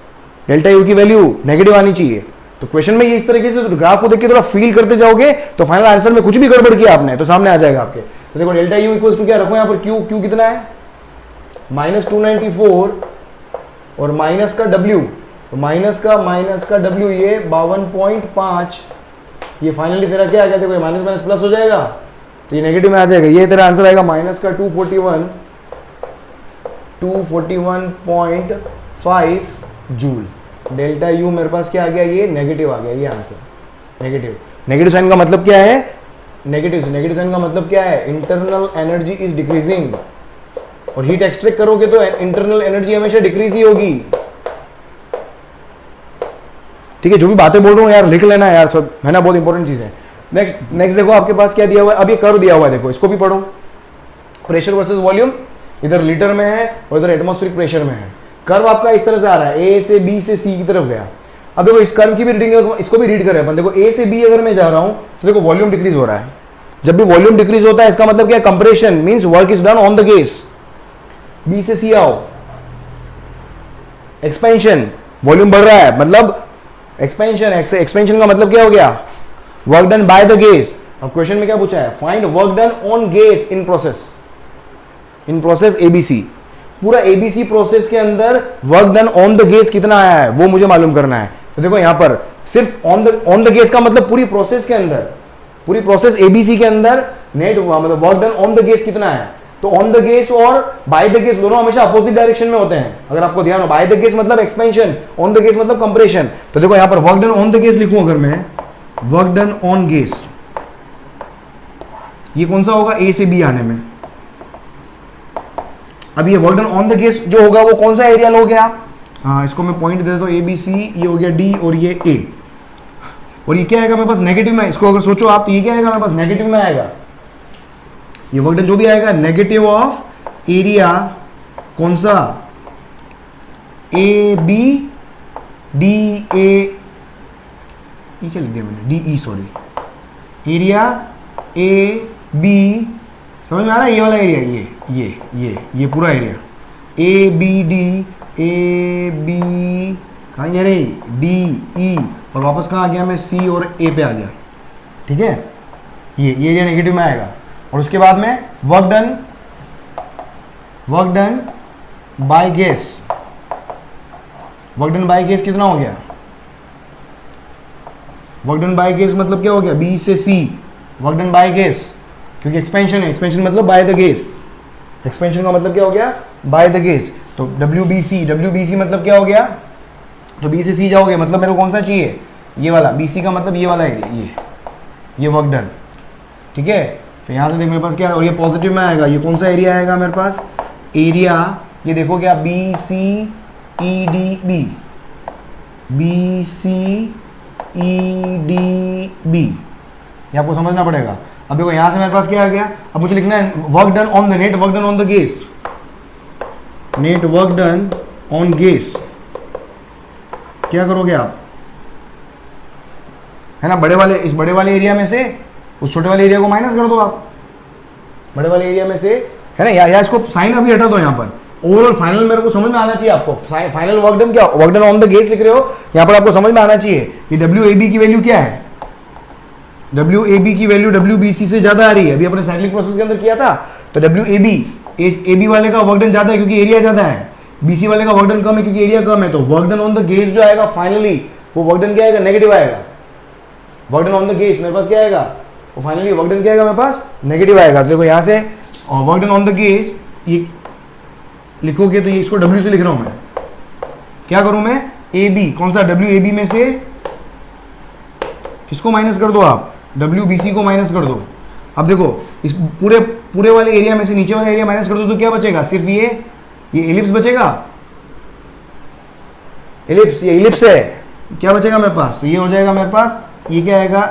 डेल्टा यू की वैल्यू नेगेटिव आनी चाहिए। तो क्वेश्चन में ये इस तरीके से ग्राफ को देख के थोड़ा फील करते जाओगे तो फाइनल आंसर में कुछ भी गड़बड़ किया आपने तो सामने आ जाएगा आपके। तो देखो डेल्टा यू इक्वल्स टू क्या रखो यहाँ पर, क्यू, क्यू कितना है माइनस 294 और माइनस का डब्ल्यू, तो माइनस का डब्ल्यू ये 52.5, ये फाइनली तेरा क्या आ गया, देखो माइनस माइनस प्लस हो जाएगा तो ये नेगेटिव में आ जाएगा। ये तेरा आंसर आएगा माइनस का 241.5 जूल। डेल्टा यू मेरे पास क्या आ गया, ये नेगेटिव आ गया, ये आंसर नेगेटिव। नेगेटिव साइन का मतलब क्या है, नेगेटिव साइन का मतलब क्या है, इंटरनल एनर्जी इज डिक्रीजिंग, और हीट एक्सट्रैक्ट करोगे तो इंटरनल एनर्जी हमेशा डिक्रीज ही होगी। ठीक है, जो भी बातें बोल रहा हूं यार लिख लेना यार सब, है ना, बहुत इंपॉर्टेंट चीज है। नेक्स्ट देखो आपके पास क्या दिया हुआ है, अब ये कर्व दिया हुआ है, देखो इसको भी पढ़ो। प्रेशर वर्सेस वॉल्यूम, इधर लीटर में है और इधर एटमॉस्फेरिक प्रेशर में है। कर्व आपका इस तरह से आ रहा है, ए से बी से सी की तरफ गया। अब देखो इस कर्व की भी रीडिंग, इसको भी रीड करें अपन। देखो ए से बी अगर मैं जा रहा हूं तो देखो वॉल्यूम डिक्रीज हो रहा है। जब भी वॉल्यूम डिक्रीज होता है इसका मतलब क्या, compression means work is done on the gas. B से सी आओ, एक्सपेंशन, वॉल्यूम बढ़ रहा है मतलब एक्सपेंशन। एक्सपेंशन का मतलब क्या हो गया, work done by the gas. अब क्वेश्चन में क्या पूछा है, find work done on gas in process ABC. पूरा एबीसी प्रोसेस के अंदर work done on the gas कितना आया है वो मुझे मालूम करना है। तो देखो यहां पर सिर्फ ऑन द गैस का मतलब पूरी प्रोसेस के अंदर, पूरी प्रोसेस एबीसी के अंदर नेट मतलब work done on the gas कितना है। तो ऑन द गैस और बाय द गैस दोनों हमेशा अपोजिट डायरेक्शन में होते हैं, अगर आपको ध्यान हो। बाय द गैस मतलब एक्सपेंशन, ऑन द गैस मतलब कंप्रेशन। तो देखो यहां पर work done on the gas लिखूं अगर मैं, वर्क डन ऑन गैस, ये कौन सा होगा, ए से बी आने में। अब ये work done on the gas जो होगा वो कौन सा एरिया हो गया, हाँ इसको मैं पॉइंट दे देता हूं, ए बी सी, ये हो गया डी और ये ए, और ये क्या आएगा मेरे पास नेगेटिव में। इसको अगर सोचो आप तो ये क्या आएगा मेरे पास, नेगेटिव में आएगा। ये वर्क डन जो भी आएगा नेगेटिव ऑफ एरिया कौन सा, ए बी डी ए, ये क्या लिख दिया मैंने, D E sorry, area A B, समझ में आ रहा है, ये वाला एरिया, ये पूरा area A B D, A B कहाँ जा रही, डी ई, और वापस कहाँ आ गया मैं, सी और ए पे आ गया। ठीक है, ये एरिया नेगेटिव में आएगा। और उसके बाद में work done by gas, work done by gas कितना हो गया, वर्क डन बाय गैस मतलब क्या हो गया, बी से सी, वर्क डन बाय गैस, क्योंकि एक्सपेंशन है, एक्सपेंशन मतलब बाय द गैस, एक्सपेंशन का मतलब क्या हो गया, बाय द गैस। तो WBC मतलब क्या हो गया, तो बी से सी जाओगे मतलब मेरे को कौन सा चाहिए, ये वाला, BC का मतलब ये वाला एरिया, ये वर्क डन। ठीक है, तो यहाँ से देख मेरे पास क्या है, और ये पॉजिटिव में आएगा, ये कौन सा एरिया आएगा मेरे पास, एरिया, ये देखो क्या, BCEDB, ये आपको समझना पड़ेगा। अब देखो यहां से मेरे पास क्या आ गया, अब मुझे लिखना है work done on the net, work done on the gas, net work done on gas. क्या करोगे आप, है ना, इस बड़े वाले एरिया में से उस छोटे वाले एरिया को माइनस कर दो आप, बड़े वाले एरिया में से, है ना, या इसको साइन अभी हटा दो। यहाँ पर ओवरऑल फाइनल मेरे को समझ में आना चाहिए आपको, फाइनल वर्क डन क्या, work done on the gas लिख रहे हो, यहाँ पर आपको समझ में आना चाहिए ये WAB की वैल्यू क्या है, WAB की वैल्यू WBC से ज्यादा आ रही है। अभी अपने साइक्लिक प्रोसेस के अंदर किया था, तो WAB AB वाले का वर्क डन ज्यादा है क्योंकि एरिया ज्यादा है, BC वाले का वर्क डन कम है क्योंकि एरिया कम है, तो work done on the gauge जो आएगा फाइनली वो वर्क डन क्या आएगा, नेगेटिव आएगा। Work done on the gauge मेरे पास क्या आएगा, वो फाइनली वर्क डन क्या आएगा मेरे पास, नेगेटिव आएगा। तो देखो यहाँ से work done on the gauge ये लिखोगे तो ये इसको W से लिख रहा हूं मैं, क्या करूं मैं, AB, कौन सा WAB में से किसको माइनस कर दो आप, WBC को माइनस कर दो। अब देखो इस पूरे वाले एरिया में से नीचे वाला एरिया माइनस कर दो तो क्या बचेगा, सिर्फ ये एलिप्स बचेगा, एलिप्स, ये एलिप्स है, क्या बचेगा मेरे पास, तो ये हो जाएगा मेरे पास, ये क्या आएगा,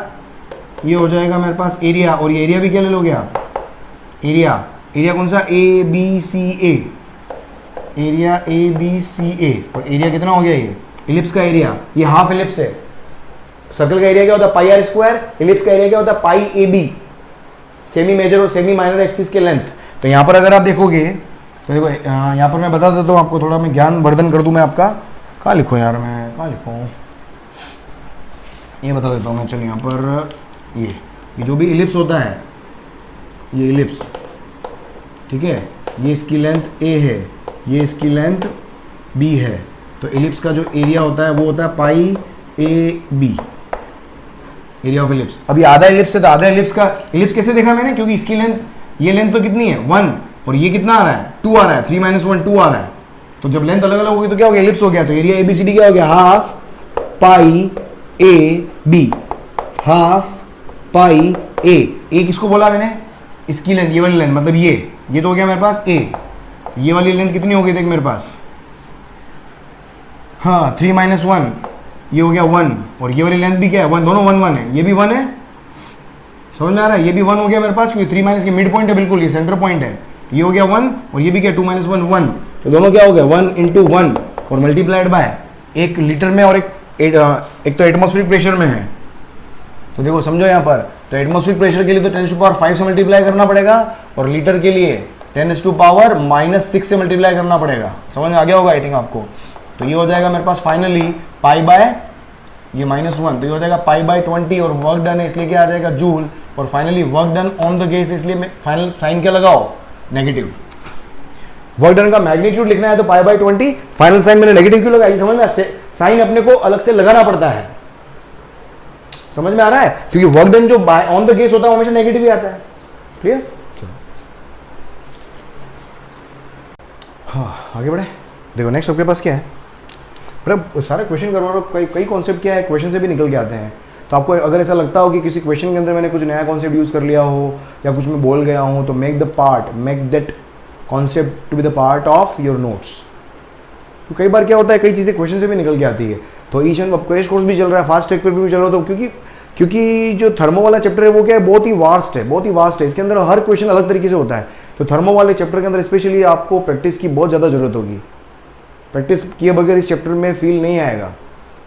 ये हो जाएगा मेरे पास एरिया, और ये एरिया भी क्या ले लोगे आप, एरिया कौन सा, ABCA, एरिया ABCA, और एरिया कितना हो गया, ये एलिप्स का एरिया, ये हाफ एलिप्स है। सर्कल का एरिया क्या होता है, पाई आर स्क्वायर, एलिप्स का एरिया क्या होता है, पाई AB, सेमी मेजर और सेमी माइनर एक्सिस के लेंथ। तो यहाँ पर अगर आप देखोगे तो देखो यहाँ पर मैं बता देता हूँ आपको, थोड़ा मैं ज्ञान वर्धन कर दूँ मैं आपका, कहाँ लिखूँ यार, मैं कहाँ लिखूँ, ये बता देता हूँ मैं, चलिए यहाँ पर ये जो भी एलिप्स होता है, ये एलिप्स, ठीक है, ये इसकी लेंथ A है, ये इसकी लेंथ B है, तो एलिप्स का जो एरिया होता है वो होता है पाई AB, एरिया ऑफ एलिप्स। अभी आधा एलिप्स है तो आधा एलिप्स का एलिप्स कैसे देखा मैंने, क्योंकि इसकी लेंथ, ये लेंथ तो कितनी है 1, और ये कितना आ रहा है 2 आ रहा है, 3 - 1 2 आ रहा है, तो जब लेंथ अलग अलग होगी तो क्या हो गया, एलिप्स हो गया। तो एरिया ABCD क्या हो गया, half pi AB, half pi A किसको बोला मैंने, इसकी लेंथ, ये वाली लेंथ, मतलब ये तो हो गया मेरे पास A, ये वाली लेंथ कितनी हो गई देख मेरे पास, हाँ 3 - 1, ये हो गया 1, और ये वाली लेंथ भी क्या है 1, दोनों 1 1 है, ये भी 1 है, समझ में आ रहा है, ये भी 1 हो गया मेरे पास, क्योंकि 3 - के मिड पॉइंट है, बिल्कुल ये सेंटर पॉइंट है, ये हो गया 1, और ये भी क्या 2 - 1 1, तो दोनों क्या हो गया 1 × 1 और मल्टीप्लाइड बाय 1 लीटर में, और एक तो एटमॉस्फेरिक प्रेशर में है, तो देखो समझो यहाँ पर, तो एटमॉस्फेरिक प्रेशर के लिए तो 10⁵ से मल्टीप्लाई करना पड़ेगा, और लीटर के लिए 10⁻⁻6 से मल्टीप्लाई करना पड़ेगा। समझ में आ गया होगा आई थिंक आपको। तो ये हो जाएगा मेरे पास फाइनली पाई बाय ये -1, तो ये हो जाएगा पाई बाय 20, और वर्क डन है इसलिए क्या आ जाएगा जूल, और finally work done on the gauge, इसलिए फाइनल साइन क्या लगाओ, नेगेटिव। वर्क डन का मैग्नीट्यूड लिखना है तो पाई बाय 20, फाइनल साइन मैंने नेगेटिव क्यों लगाई, समझ में, साइन अपने को अलग से लगाना पड़ता है, समझ में आ रहा है, क्योंकि वर्क डन जो ऑन द गेज होता है हमेशा नेगेटिव ही आता है, क्लियर। हाँ आगे बढ़े, देखो नेक्स्ट आपके पास क्या है, पर सारे क्वेश्चन करवा रहा हूँ, कई कॉन्सेप्ट क्या है क्वेश्चन से भी निकल के आते हैं। तो आपको अगर ऐसा लगता हो कि किसी क्वेश्चन के अंदर मैंने कुछ नया कॉन्सेप्ट यूज़ कर लिया हो, या कुछ मैं बोल गया हूँ, तो make that concept to be the part of your notes. तो कई बार क्या होता है, कई चीज़ें क्वेश्चन से भी निकल के आती है। तो ईच एंड क्रैश कोर्स भी चल रहा है, फास्ट ट्रैक पर भी चल रहा है, तो क्योंकि जो थर्मो वाला चैप्टर है वो क्या है, बहुत ही वास्ट है, इसके अंदर हर क्वेश्चन अलग तरीके से होता है। तो थर्मो वाले चैप्टर के अंदर स्पेशली आपको प्रैक्टिस की बहुत ज़्यादा ज़रूरत होगी, प्रैक्टिस किए बगैर इस चैप्टर में फील नहीं आएगा।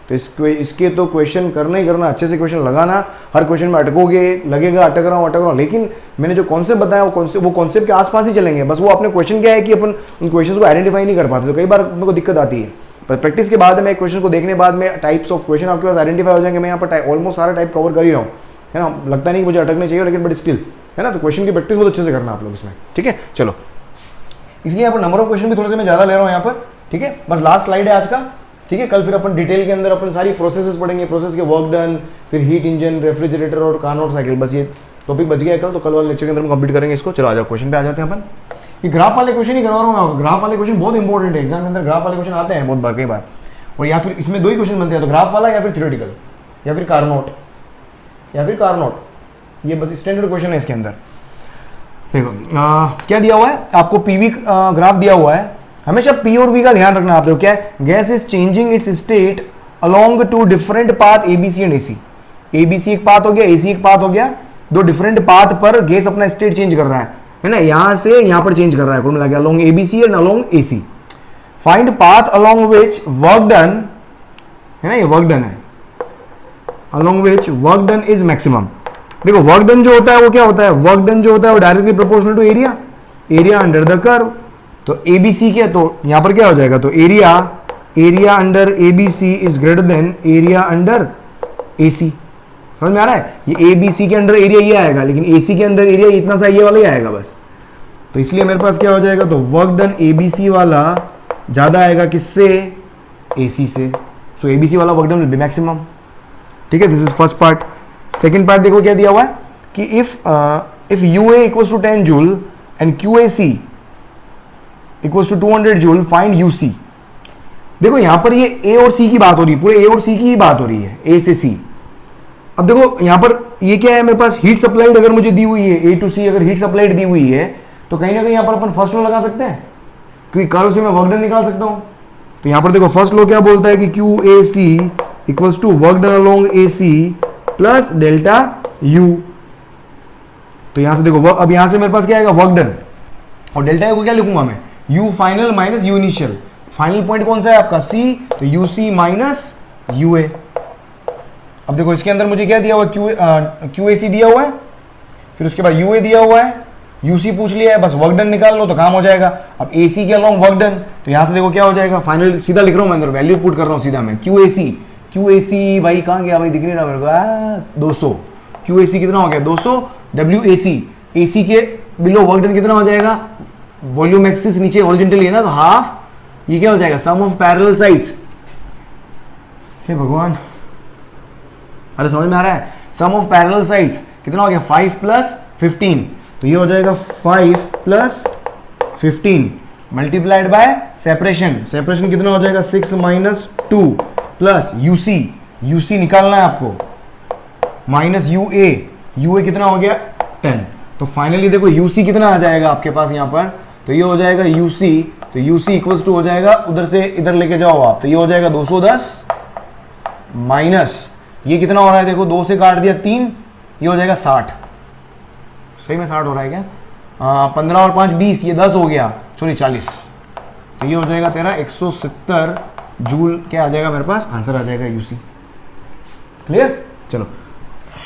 तो इसके तो क्वेश्चन करना ही करना, अच्छे से क्वेश्चन लगाना, हर क्वेश्चन में अटकोगे, लगेगा अटक रहा हूँ, लेकिन मैंने जो कॉन्सेप्ट बताया वो कॉन्सेप्ट के आसपास ही चलेंगे, बस वो अपने क्वेश्चन क्या है कि अपन उन क्वेश्चन को आइडेंटिफाई नहीं कर पाते, तो कई बार अपने को दिक्कत आती है। पर प्रैक्टिस के बाद में क्वेश्चन को देखने बाद में टाइप्स ऑफ क्वेश्चन आपके पास आइडेंटिफाई हो जाएंगे। मैं यहाँ पर ऑलमोस्ट सारा टाइप कवर कर ही रहा हूँ, है ना, लगता नहीं मुझे अटकने चाहिए, लेकिन बट स्टिल, है ना, तो क्वेश्चन की प्रैक्टिस बहुत अच्छे से करना आप लोग इसमें, ठीक है। चलो, इसलिए यहाँ पर नंबर ऑफ क्वेश्चन भी थोड़े से मैं ज़्यादा ले रहा हूँ यहाँ पर, ठीक है। बस लास्ट स्लाइड है आज का, ठीक है। कल फिर अपन डिटेल के अंदर अपन सारी प्रोसेसेस पढ़ेंगे, प्रोसेस के वर्क डन, फिर हीट इंजन, रेफ्रिजरेटर और कार्नोट साइकिल। बस ये टॉपिक बच गया कल, तो कल वाले लेक्चर के अंदर हम कंप्लीट करेंगे इसको। चलो आ जाओ क्वेश्चन पे आ जाते हैं अपन। ये ग्राफ वाले क्वेश्चन ही करवा रहा हूँ मैं, ग्राफ वाले क्वेश्चन बहुत इंपॉर्टेंट है, एग्जाम के अंदर ग्राफ वाले क्वेश्चन आते हैं बहुत बार, कई बार, और या फिर इसमें 2 ही क्वेश्चन बनते हैं, तो ग्राफ वाला या फिर थ्योरेटिकल या फिर कार्नोट, ये बस स्टैंडर्ड क्वेश्चन है इसके अंदर। देखो क्या दिया हुआ है आपको, पीवी ग्राफ दिया हुआ है, हमेशा पी और वी का ध्यान रखना आप लोग। क्या है, gas is changing it's state along 2 different path ABC and AC. ABC एक पाथ हो गया, एसी एक पाथ हो गया, 2 डिफरेंट पाथ पर गैस अपना स्टेट चेंज कर रहा है ना, यहां से यहां पर चेंज कर रहा है, कुल मिला के along ABC and along AC. Find path along which work done, है ना, ये वर्क डन है, along which work done is maximum. देखो वर्क डन जो होता है वो क्या होता है, वर्क डन जो होता है वो directly proportional to area under the curve. तो एबीसी क्या, तो यहां पर क्या हो जाएगा, तो area under ABC is greater than area under AC. समझ में आ रहा है, ये एबीसी के अंडर एरिया ये आएगा, लेकिन एसी के अंदर एरिया इतना सा ये वाला ही आएगा बस। तो इसलिए मेरे पास क्या हो जाएगा, तो वर्क डन एबीसी वाला ज़्यादा आएगा किससे, AC से। सो ABC वाला work done will be maximum. ठीक है, this is first part. Second part देखो क्या दिया हुआ है कि if UA equals to 10 joule and QAC equals to 200 joule, find UC। देखो यहां पर ये A और C की बात हो रही है, पूरे A और C की ही बात हो रही है, A से C। अब देखो यहां पर ये क्या है, मेरे पास हीट सप्लाइड अगर मुझे दी हुई है, A to C अगर हीट सप्लाइड दी हुई है, तो कहीं ना कहीं यहां पर अपन फर्स्ट लॉ लगा सकते हैं, क्योंकि कर्व से मैं वर्क डन निकाल सकता हूं। तो यहां पर देखो फर्स्ट लॉ क्या बोलता है कि QAC equals to work done along AC plus delta U। तो यहां से देखो अब यहां से मेरे पास क्या आएगा, वर्क डन, और डेल्टा U को क्या लिखूंगा मैं, U final minus U initial. Final point कौन सा है आपका, C, तो UC माइनस UA। अब देखो इसके अंदर मुझे क्या दिया हुआ है, QAC दिया हुआ है, फिर उसके बाद UA दिया हुआ है, UC पूछ लिया है, बस वर्क डन निकाल लो तो काम हो जाएगा। अब AC के अलोंग वर्क डन, तो यहां से देखो क्या हो जाएगा, फाइनल सीधा लिख रहा हूं मैं, अंदर वैल्यू पुट कर रहा हूं सीधा मैं, QAC भाई कहां गया भाई, दिख नहीं रहा मेरे को, 200। QAC कितना हो गया 200, WAC, AC के बिलो वर्क डन कितना हो जाएगा, वॉल्यूम एक्सिस नीचे हॉरिजॉन्टली है ना, तो हाफ, ये क्या हो जाएगा, सम ऑफ पैरेलल साइड्स। हे भगवान, अरे समझ में आ रहा है, सम ऑफ पैरेलल साइड्स कितना हो गया 5 प्लस 15, तो ये हो जाएगा 5 plus 15 multiplied by separation, separation कितना हो जाएगा 6 माइनस 2 प्लस UC निकालना है आपको, माइनस UA कितना हो गया 10। तो फाइनली देखो UC कितना आ जाएगा आपके पास यहाँ पर, तो ये हो जाएगा UC, तो UC इक्वल्स टू हो जाएगा, उधर से इधर लेके जाओ आप, तो ये हो जाएगा 210 माइनस ये कितना हो रहा है, देखो 2 से काट दिया 3, ये हो जाएगा 60। सही में 60 हो रहा है क्या, 15 और 5 20, ये 10 हो गया, सॉरी 40। तो ये हो जाएगा तेरा 170 जूल, क्या आ जाएगा मेरे पास, आंसर आ जाएगा UC। क्लियर, चलो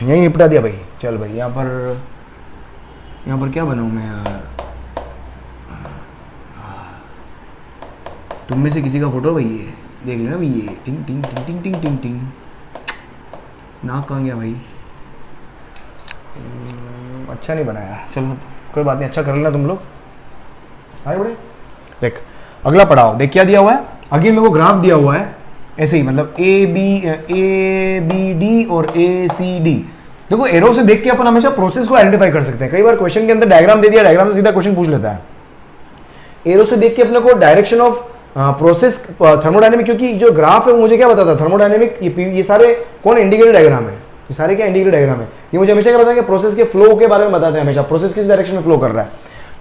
यही निपटा दिया भाई। चल भाई यहाँ पर क्या बनाऊँ मैं यार, तुम में से किसी का फोटो भाई, ये देख लेना भाई, ये टिंग टिंग टिंग टिंग टिंग टिंग टिंग, नाक कहाँ गया भाई, अच्छा नहीं बनाया, चलो कोई बात नहीं, अच्छा कर लेना तुम लोग। आए बड़े, देख अगला पढ़ाओ, देख क्या दिया हुआ है, अगेन मेरे को ग्राफ दिया हुआ है ऐसे ही, मतलब ABD और ACD। देखो एरो से देख के अपन हमेशा प्रोसेस को आइडेंटिफाई कर सकते हैं, कई बार क्वेश्चन के अंदर डायग्राम दे दिया, डायग्राम से सीधा क्वेश्चन पूछ लेता है। एरो से देख के अपने को डायरेक्शन ऑफ प्रोसेस थर्मोडायनेमिक, क्योंकि जो ग्राफ है वो मुझे क्या बताता है, थर्मोडायनेमिक, ये सारे कौन इंडिकेटर डायग्राम है, ये सारे क्या इंडिकेटर डायग्राम है, ये मुझे हमेशा क्या बताया कि प्रोसेस के फ्लो के बारे में बताते हैं हमेशा, प्रोसेस किस डायरेक्शन में फ्लो कर रहा है।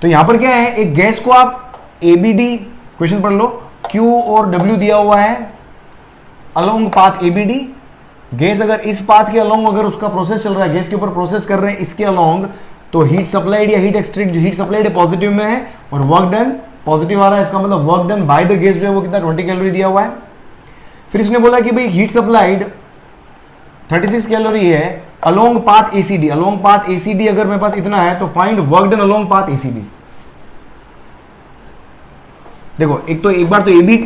तो यहां पर क्या है, एक गैस को आप ABD, क्वेश्चन पढ़ लो, Q और W दिया हुआ है अलोंग पाथ ABD, गैस अगर इस पाथ के अलोंग अगर उसका प्रोसेस चल रहा है, गैस के ऊपर प्रोसेस कर रहे हैं इसके अलोंग, तो हीट सप्लाइड या हीट एक्सट्रैक्ट, जो हीट सप्लाइड है पॉजिटिव में है और वर्क डन पॉजिटिव आ रहा है, इसका मतलब work done by the gas जो है वो कितना 20 कैलोरी दिया हुआ है। फिर इसने बोला कि भाई हीट सप्लाइड 36 कैलोरी है along path ACD, along path ACD अगर मेरे पास इतना है तो find work done along path ACD। देखो एक बार तो ABD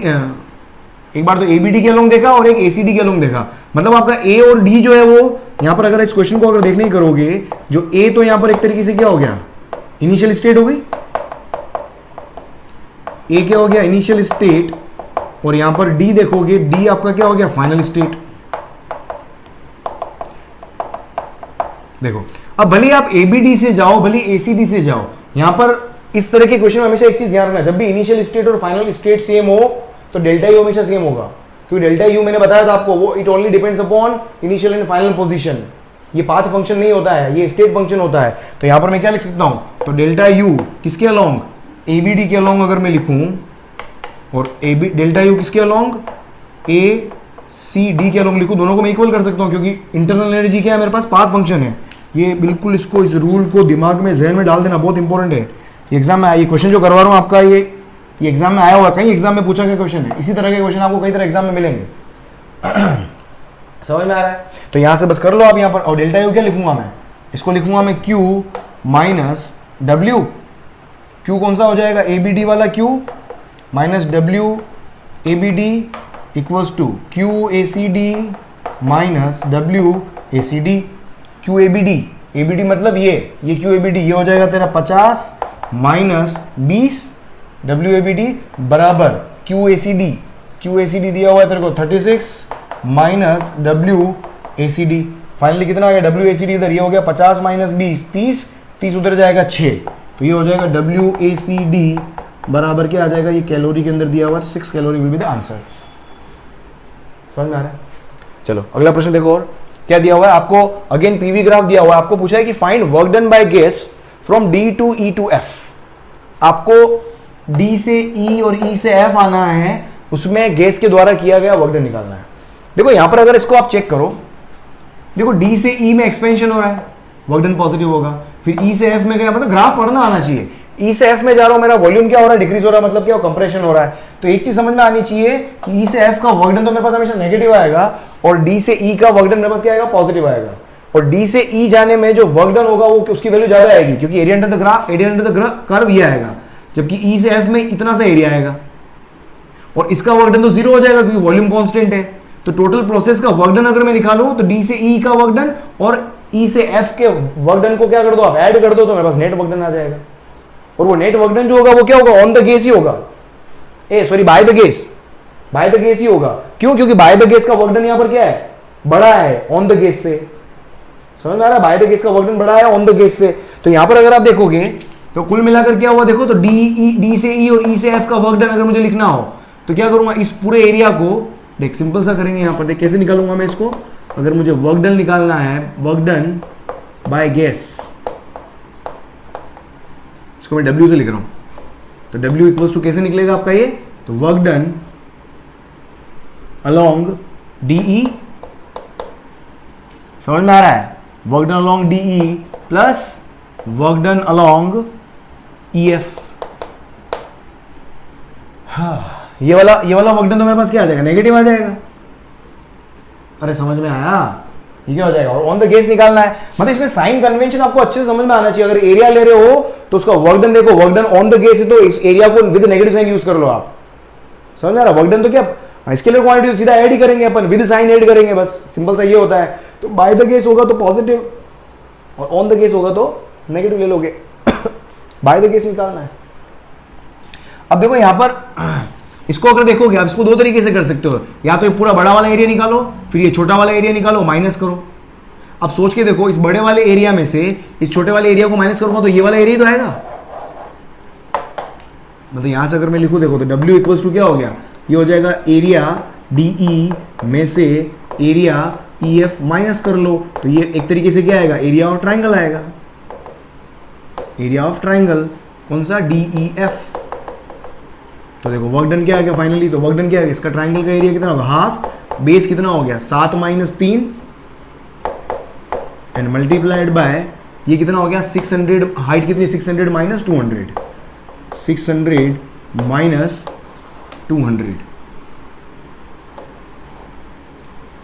के अलोंग देखा और एक ACD के अलोंग देखा, मतलब आपका A और D जो है वो यहां पर अगर इस क्वेश्चन को अगर देखने ही करोगे, जो A तो यहां पर एक तरीके से क्या हो गया, इनिशियल स्टेट हो गई, A क्या हो गया इनिशियल स्टेट, और यहां पर D देखोगे, D आपका क्या हो गया फाइनल स्टेट। देखो अब भले आप ABD से जाओ, भले ACD से जाओ, यहां पर इस तरह के क्वेश्चन में हमेशा एक चीज ध्यान रखना, जब भी इनिशियल स्टेट और फाइनल स्टेट सेम हो तो डेल्टा यू हमेशा सेम होगा, क्योंकि डेल्टा यू मैंने बताया था आपको, वो it only depends upon initial and final position, ये पाथ फंक्शन नहीं होता है, ये स्टेट फंक्शन होता है। तो यहां पर मैं क्या लिख सकता हूं, तो डेल्टा यू किसके अलोंग, ABD के अलोंग अगर मैं लिखूं, और डेल्टा यू किसके अलोंग, ACD के अलोंग लिखूं, दोनों को मैं इक्वल कर सकता हूं, क्योंकि इंटरनल एनर्जी क्या है मेरे पास, पाथ फंक्शन है। ये बिल्कुल इसको, इस रूल को दिमाग में जहन में डाल देना बहुत इंपॉर्टेंट है। एग्जाम में ये क्वेश्चन जो करवा रहा हूं आपका, ये एग्जाम में आया हुआ, कई एग्जाम में पूछा गया क्वेश्चन है, इसी तरह के क्वेश्चन आपको कई तरह एग्जाम में मिलेंगे। समझ में आ रहा है, तो यहां से बस कर लो आप यहां पर, और डेल्टा यू क्या लिखूंगा मैं, इसको लिखूंगा मैं Q माइनस W, Q कौन सा हो जाएगा, ABD वाला Q minus W ABD equals to Q ACD minus W ACD। Q ABD मतलब ये Q ABD, ये हो जाएगा तेरा 50 माइनस 20 WABD बराबर QACD दिया हुआ है तेरे को 36 माइनस WACD, फाइनली कितना आ गया WACD इधर, ये हो गया 50 माइनस 20 30 उधर जाएगा 6, तो ये हो जाएगा WACD बराबर क्या आ जाएगा, ये कैलोरी के अंदर दिया हुआ 6 calorie will be the answer. समझ में आ रहा है? चलो अगला प्रश्न देखो, और क्या दिया हुआ है आपको, अगेन पीवी ग्राफ दिया हुआ है, आपको पूछा है कि find work done by gas from D to E to F। आपको D से E और E से F आना है, उसमें गैस के द्वारा किया गया वर्क डन निकालना है। देखो यहां पर अगर इसको आप चेक करो, देखो D से E में एक्सपेंशन हो रहा है, वर्क डन पॉजिटिव होगा, फिर E से F में गया, मतलब ग्राफ पढ़ना आना चाहिए। E से F में जा रहा हूं, मेरा वॉल्यूम क्या हो रहा है, डिक्रीज हो रहा है, मतलब क्या, कंप्रेशन हो रहा है। तो एक चीज समझ में आनी चाहिए कि E से F का वर्क डन तो मेरे पास हमेशा नेगेटिव आएगा, और D से E का वर्क डन मेरे पास क्या आएगा, पॉजिटिव आएगा। और D से E जाने में जो वर्क डन होगा वो उसकी वैल्यू ज्यादा आएगी, क्योंकि area under the graph, area under the curve ये आएगा, जबकि E से F में इतना सा एरिया आएगा, और इसका वर्क डन तो जीरो हो जाएगा क्योंकि वॉल्यूम कांस्टेंट है। तो टोटल प्रोसेस का वर्क डन अगर मैं निकालूं तो D से E का वर्क डन और E से F के वर्क डन को क्या कर दो, आप ऐड कर दो, तो मेरे पास नेट वर्क डन आ जाएगा। और वो नेट वर्क डन जो होगा वो क्या होगा, ऑन द गैस ही होगा, बाय द गैस ही होगा। क्यों? क्योंकि बाय द गैस का वर्क डन यहां पर क्या है, बड़ा है ऑन द गैस से। समझ में आ रहा है? बाय द गैस का वर्क डन बड़ा है ऑन द गैस से। तो यहां पर अगर आप देखोगे तो कुल मिलाकर क्या हुआ, देखो तो D से E और E से F का वर्क डन अगर मुझे लिखना हो तो क्या करूंगा, इस पूरे एरिया को देख सिंपल सा करेंगे, यहां पर देख कैसे निकालूंगा मैं इसको। अगर मुझे वर्क डन निकालना है, वर्क डन बाय गैस, इसको मैं W से लिख रहा हूं, तो W इक्वल्स टू कैसे निकलेगा आपका ये, तो वर्क डन अलोंग DE, समझ में आ रहा है, work done along DE plus work done along EF। हाँ, ये वाला वर्क डन तो मेरे पास क्या आ जाएगा, नेगेटिव आ जाएगा। अरे समझ में आया, ये क्या हो जाएगा, और ऑन द गैस निकालना है, मतलब इसमें साइन कन्वेंशन आपको अच्छे से समझ में आना चाहिए। अगर एरिया ले रहे हो तो उसका वर्क डन देखो, work done on the gas है तो इस एरिया को विद नेगेटिव साइन यूज कर लो आप। समझ में आ रहा, वर्क डन तो क्या, इसके लिए क्वांटिटी सीधा ऐड ही करेंगे अपन, विद साइन ऐड करेंगे, बस सिंपल सा ये होता है। तो बाय द गैस होगा तो पॉजिटिव, और ऑन द गैस होगा तो नेगेटिव ले लोगे। बाय द गैस निकालना है। अब देखो यहां पर इसको अगर देखोगे आप, इसको दो तरीके से कर सकते हो, या तो ये पूरा बड़ा वाला एरिया निकालो, फिर ये छोटा वाला एरिया निकालो, माइनस करो। अब सोच के देखो, इस बड़े वाले एरिया में से इस छोटे वाले एरिया को माइनस करूंगा तो ये वाला एरिया तो आएगा। मतलब यहां से अगर मैं लिखूं, देखो तो W इक्वल्स टू क्या हो गया, ये हो जाएगा एरिया DE में से एरिया EF माइनस कर लो, तो ये एक तरीके से क्या आएगा, एरिया ऑफ ट्राइंगल आएगा। एरिया ऑफ ट्राइंगल कौन सा, DEF। तो देखो वर्क डन क्या आ गया फाइनली, तो वर्क डन क्या है, इसका ट्राइंगल का एरिया कितना होगा, हाफ, बेस कितना हो गया 7 माइनस 3 एंड मल्टीप्लाइड बाय ये कितना हो गया 600, हाइट कितनी 600 माइनस 200, 600 माइनस 200,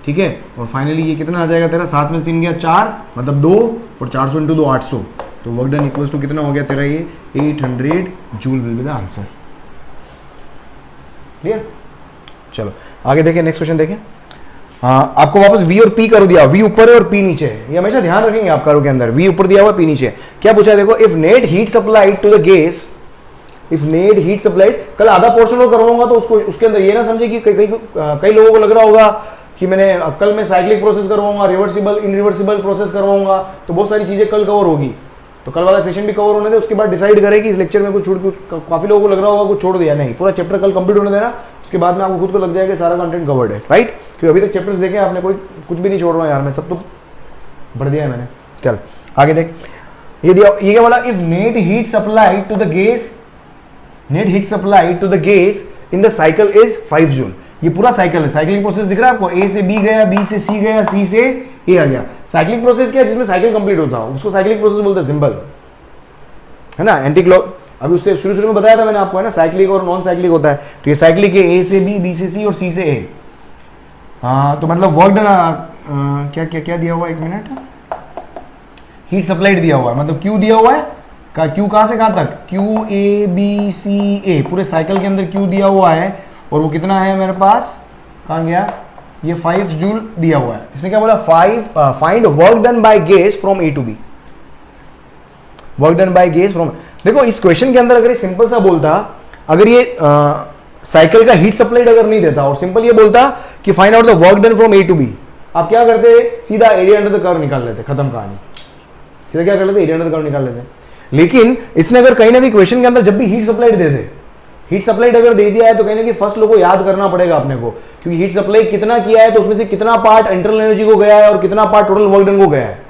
ठीक है। और फाइनली ये कितना आ जाएगा तेरा, 7 में से 3 गया 4, मतलब 2, और 400 इंटू 2 800, तो वर्क डन इक्वल्स टू कितना हो गया तेरा, ये 800 joule will be the answer. Clear? चलो आगे देखें, नेक्स्ट क्वेश्चन देखें। आपको वापस V और P करो दिया, V ऊपर है और P नीचे है, ये हमेशा ध्यान रखेंगे आप करो के अंदर, V ऊपर दिया हुआ P नीचे। क्या पूछा है देखो, if net heat supplied to the gas, if net heat supplied, कल आधा पोर्शन और करवाऊंगा तो उसको उसके अंदर ये ना समझे कि कई लोगों को लग रहा होगा कि मैंने कल मैं साइक्लिक प्रोसेस करवाऊंगा, रिवर्सिबल इनरिवर्सिबल प्रोसेस करवाऊंगा, तो बहुत सारी चीजें कल कवर होगी। तो कल वाला सेशन भी कवर होने दे, उसके बाद डिसाइड करें कि इस लेक्चर में कुछ काफी लोगों को लग रहा होगा कुछ छोड़ दिया, नहीं, पूरा चैप्टर कल कंप्लीट होने देना, उसके बाद में आपको खुद को लग जाएगा सारा कंटेंट कवर्ड है, राइट। क्योंकि अभी तक चैप्टर्स देखे आपने, कोई कुछ भी नहीं छोड़ रहा यार, मैं सब तो पढ़ दिया है मैंने। चल आगे देख, ये क्या बोला, if net heat supplied to the gas, net heat supplied to the gas in the cycle is 5 joule. ये पूरा साइकिल है, साइक्लिक प्रोसेस दिख रहा है आपको, ए से बी गया, बी से सी गया, सी से ए आ गया। साइक्लिक प्रोसेस क्या है, जिसमें साइकिल कंप्लीट होता है उसको साइक्लिक प्रोसेस बोलते हैं, सिंपल है ना। एंटी क्लॉक अभी उससे शुरू में बताया था मैंने आपको, है ना, साइक्लिक और नॉन साइक्लिक होता है। तो ये साइक्लिक है, ए से बी, बी से सी और सी से ए। हाँ, तो मतलब वर्क डन क्या क्या क्या दिया हुआ है, 1 मिनट, हीट सप्लाइड दिया हुआ है, मतलब क्यू दिया हुआ है, क्यू कहां से कहां तक, क्यू ए बी सी ए, पूरे साइकिल के अंदर क्यू दिया हुआ है, और वो कितना है मेरे पास, कहां गया, ये 5 जूल दिया हुआ है। इसने क्या बोला, find work done by gas from A to B, work done by gas from. देखो इस क्वेश्चन के अंदर अगर ये सिंपल सा बोलता, अगर ये साइकिल का हीट सप्लाइड अगर नहीं देता और सिंपल ये बोलता कि find out the work done from A to B, आप क्या करते, सीधा एरिया अंडर द कर्व निकाल लेते, खत्म कहानी। सीधा क्या कर लेते, एरिया अंडर द कर्व निकाल लेते। लेकिन इसने अगर कहीं ना कहीं क्वेश्चन के अंदर जब भी हीट सप्लाइड दे दे, हीट सप्लाइड अगर दे दिया है तो कहीं ना कहीं फर्स्ट लो को याद करना पड़ेगा अपने को, क्योंकि हीट सप्लाई कितना किया है तो उसमें से कितना पार्ट इंटरनल एनर्जी को गया है और कितना पार्ट टोटल वर्क डन को गया है।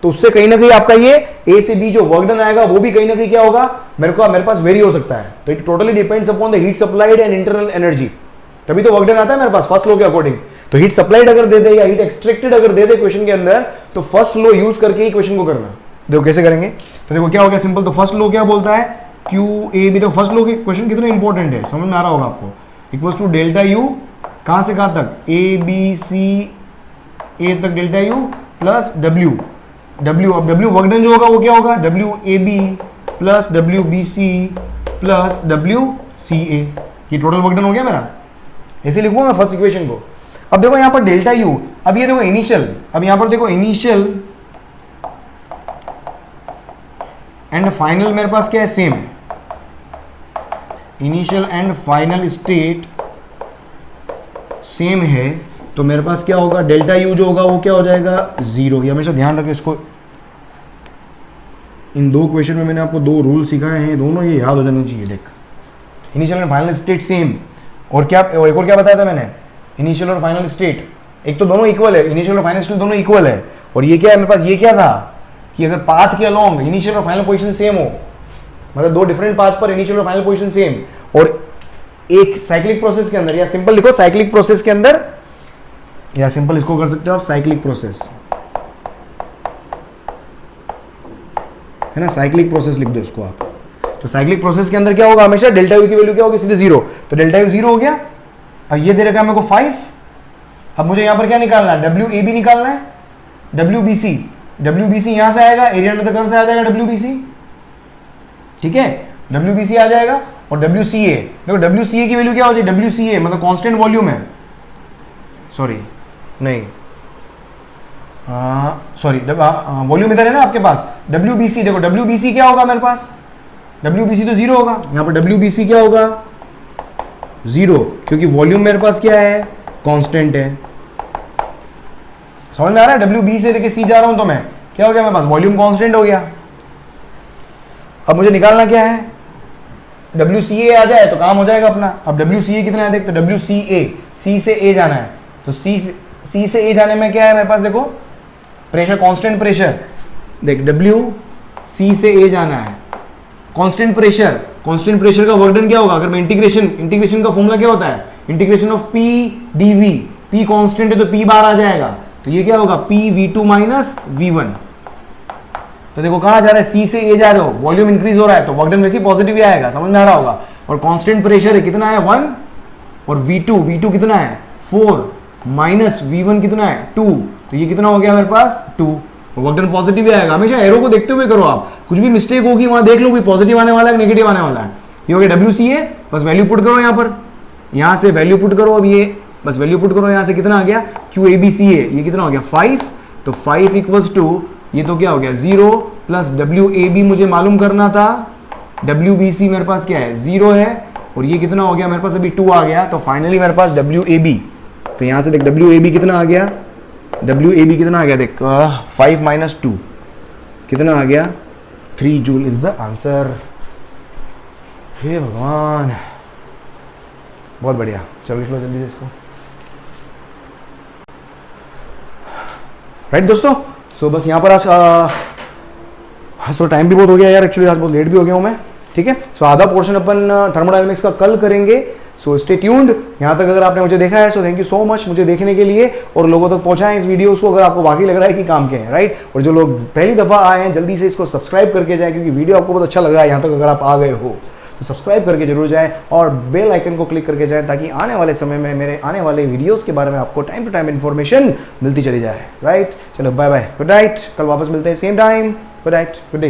तो उससे कहीं ना कहीं आपका ये ए से बी जो वर्क डन आएगा वो भी कहीं ना कहीं क्या होगा, मेरे पास वेरी हो सकता है। तो it totally depends upon the heat supplied and internal energy, तभी तो वर्क डन आता है मेरे पास फर्स्ट लो के अकॉर्डिंग। तो हीट सप्लाइड अगर दे दे या हीट एक्सट्रैक्टेड अगर दे दे क्वेश्चन के अंदर, तो फर्स्ट लो यूज करके ही क्वेश्चन को करना। देखो कैसे करेंगे, तो देखो क्या हो गया सिंपल। तो फर्स्ट लो क्या बोलता है, क्यू ए बी। तो फर्स्ट लो के क्वेश्चन कितना इंपॉर्टेंट है समझ में आ रहा होगा आपको। इक्वल्स टू डेल्टा यू, कहां से कहां तक, ए बी सी ए तक delta U plus W W. अब डब्ल्यू वर्क डन जो होगा वो क्या होगा, W A B plus W B C plus W C A. ये टोटल वर्क डन हो गया मेरा, ऐसे लिखूंगा मैं फर्स्ट इक्वेशन को। अब देखो यहां पर डेल्टा यू, अब ये देखो इनिशियल, अब यहां पर देखो इनिशियल एंड फाइनल मेरे पास क्या है, सेम है। Initial and final state same है, तो मेरे पास क्या होगा, डेल्टा यू जो होगा वो क्या हो जाएगा, जीरो। ये हमेशा ध्यान रखें इसको, इन दो क्वेश्चन में मैंने आपको दो रूल सिखाए हैं, दोनों ये याद हो जाने चाहिए। देख, initial and final state same, और क्या एक और क्या बताया था मैंने, इनिशियल और फाइनल स्टेट एक तो दोनों इक्वल है, इनिशियल और फाइनल स्टेट दोनों इक्वल है। और ये क्या है मेरे पास, ये क्या था कि अगर पाथ के अलोंग इनिशियल और फाइनल पोजीशन सेम हो, मतलब दो डिफरेंट पाथ पर इनिशियल और फाइनल पोजीशन सेम, और एक साइक्लिक प्रोसेस के अंदर, या सिंपल लिखो साइक्लिक प्रोसेस के अंदर, या सिंपल इसको कर सकते हो आप साइक्लिक प्रोसेस, है ना, साइक्लिक प्रोसेस लिख दो इसको आप। तो साइक्लिक प्रोसेस के अंदर क्या होगा, हमेशा डेल्टा यू की वैल्यू क्या होगी, सीधे जीरो। तो डेल्टा यू जीरो हो गया। अब ये दे रखा है मेरे को 5। अब मुझे यहां पर क्या निकालना है, डब्ल्यू ए बी निकालना है, W B C. W B C यहां से आएगा, एरिया अंडर द कर्व से आ जाएगा डब्ल्यू बी सी, ठीक है, डब्ल्यू बी सी आ जाएगा। और डब्ल्यू सी ए, देखो डब्ल्यू सी ए की वैल्यू क्या हो जाएगी, डब्ल्यू सी ए मतलब कांस्टेंट वॉल्यूम है, सॉरी नहीं, सॉरी वॉल्यूम इधर है ना आपके पास, डब्ल्यू बी सी। देखो डब्ल्यू बी सी क्या होगा मेरे पास, डब्ल्यू बी सी तो जीरो होगा, यहां पर डब्ल्यू बी सी क्या होगा, जीरो, क्योंकि वॉल्यूम मेरे पास क्या है, कांस्टेंट है। समझ में आ रहा है, डब्ल्यू बी से लेके सी जा रहा हूं तो मैं क्या हो गया, मेरे पास वॉल्यूम कांस्टेंट हो गया। अब मुझे निकालना क्या है, डब्ल्यू सी ए आ जाए तो काम हो जाएगा अपना। अब डब्ल्यू सी ए कितना है, देख, तो डब्ल्यू सी ए, सी से ए जाना है, तो सी से ए जाने में क्या है मेरे पास, देखो प्रेशर, कांस्टेंट प्रेशर। देख डब्ल्यू सी से ए जाना है, कांस्टेंट प्रेशर, कांस्टेंट प्रेशर का वर्क डन क्या होगा, अगर मैं इंटीग्रेशन का फॉर्मूला क्या होता है, integration of P dV. P constant है तो पी बार आ जाएगा, तो ये क्या होगा, P V two minus V one. तो देखो कहां जा रहा है, सी से ए जा रहे हो, वॉल्यूम इंक्रीज हो रहा है तो वर्क डन वैसे ही पॉजिटिव ही आएगा, समझ में आ रहा होगा। और कांस्टेंट प्रेशर है कितना है, 1, और V2 कितना है, 4 माइनस V1 कितना है, 2, तो ये कितना हो गया मेरे पास, 2। वर्क डन पॉजिटिव ही आएगा। हमेशा एरो को देखते हुए करो आप, कुछ भी मिस्टेक होगी वहां देख लो भी पॉजिटिव आने वाला है नेगेटिव आने वाला है। ये हो गया डब्ल्यू सी ए, बस वैल्यू पुट करो यहाँ पर, यहाँ से वैल्यू पुट करो। अब ये बस वैल्यू पुट करो, यहाँ से कितना आ गया, Q A B C A, ये कितना हो गया 5। तो 5 इक्वल्स टू, ये तो क्या हो गया 0 प्लस डब्ल्यू ए बी मुझे मालूम करना था, डब्ल्यू बी सी मेरे पास क्या है 0 है, और ये कितना हो गया मेरे पास अभी 2 आ गया। तो फाइनली मेरे पास डब्ल्यू ए बी, तो यहाँ से देख डब्ल्यू ए बी कितना आ गया, डब्ल्यू ए बी कितना आ गया, देख 5 माइनस 2 कितना आ गया, 3 जूल इज द आंसर। हे भगवान, बहुत बढ़िया। चलो लिख लो जल्दी से इसको, राइट दोस्तों। सो बस यहाँ पर आज तो टाइम भी बहुत हो गया यार, एक्चुअली आज बहुत लेट भी हो गया हूँ मैं, ठीक है। सो आधा पोर्शन अपन थर्मोडायनेमिक्स का कल करेंगे, सो स्टे ट्यून्ड। यहाँ तक अगर आपने मुझे देखा है, so thank you so much मुझे देखने के लिए, और लोगों तक पहुँचाएं इस वीडियोस को अगर आपको वाकई लग रहा है कि काम के हैं, राइट। और जो लोग पहली दफ़ा आए हैं जल्दी से इसको सब्सक्राइब करके जाएं, क्योंकि वीडियो आपको बहुत अच्छा लग रहा है यहाँ तक अगर आप आ गए हो, तो सब्सक्राइब करके जरूर जाएं और बेल आइकन को क्लिक करके जाएं, ताकि आने वाले समय में मेरे आने वाले वीडियोस के बारे में आपको टाइम टू टाइम इन्फॉर्मेशन मिलती चली जाए, राइट। चलो बाय बाय, गुड नाइट, कल वापस मिलते हैं same time, good night, good day.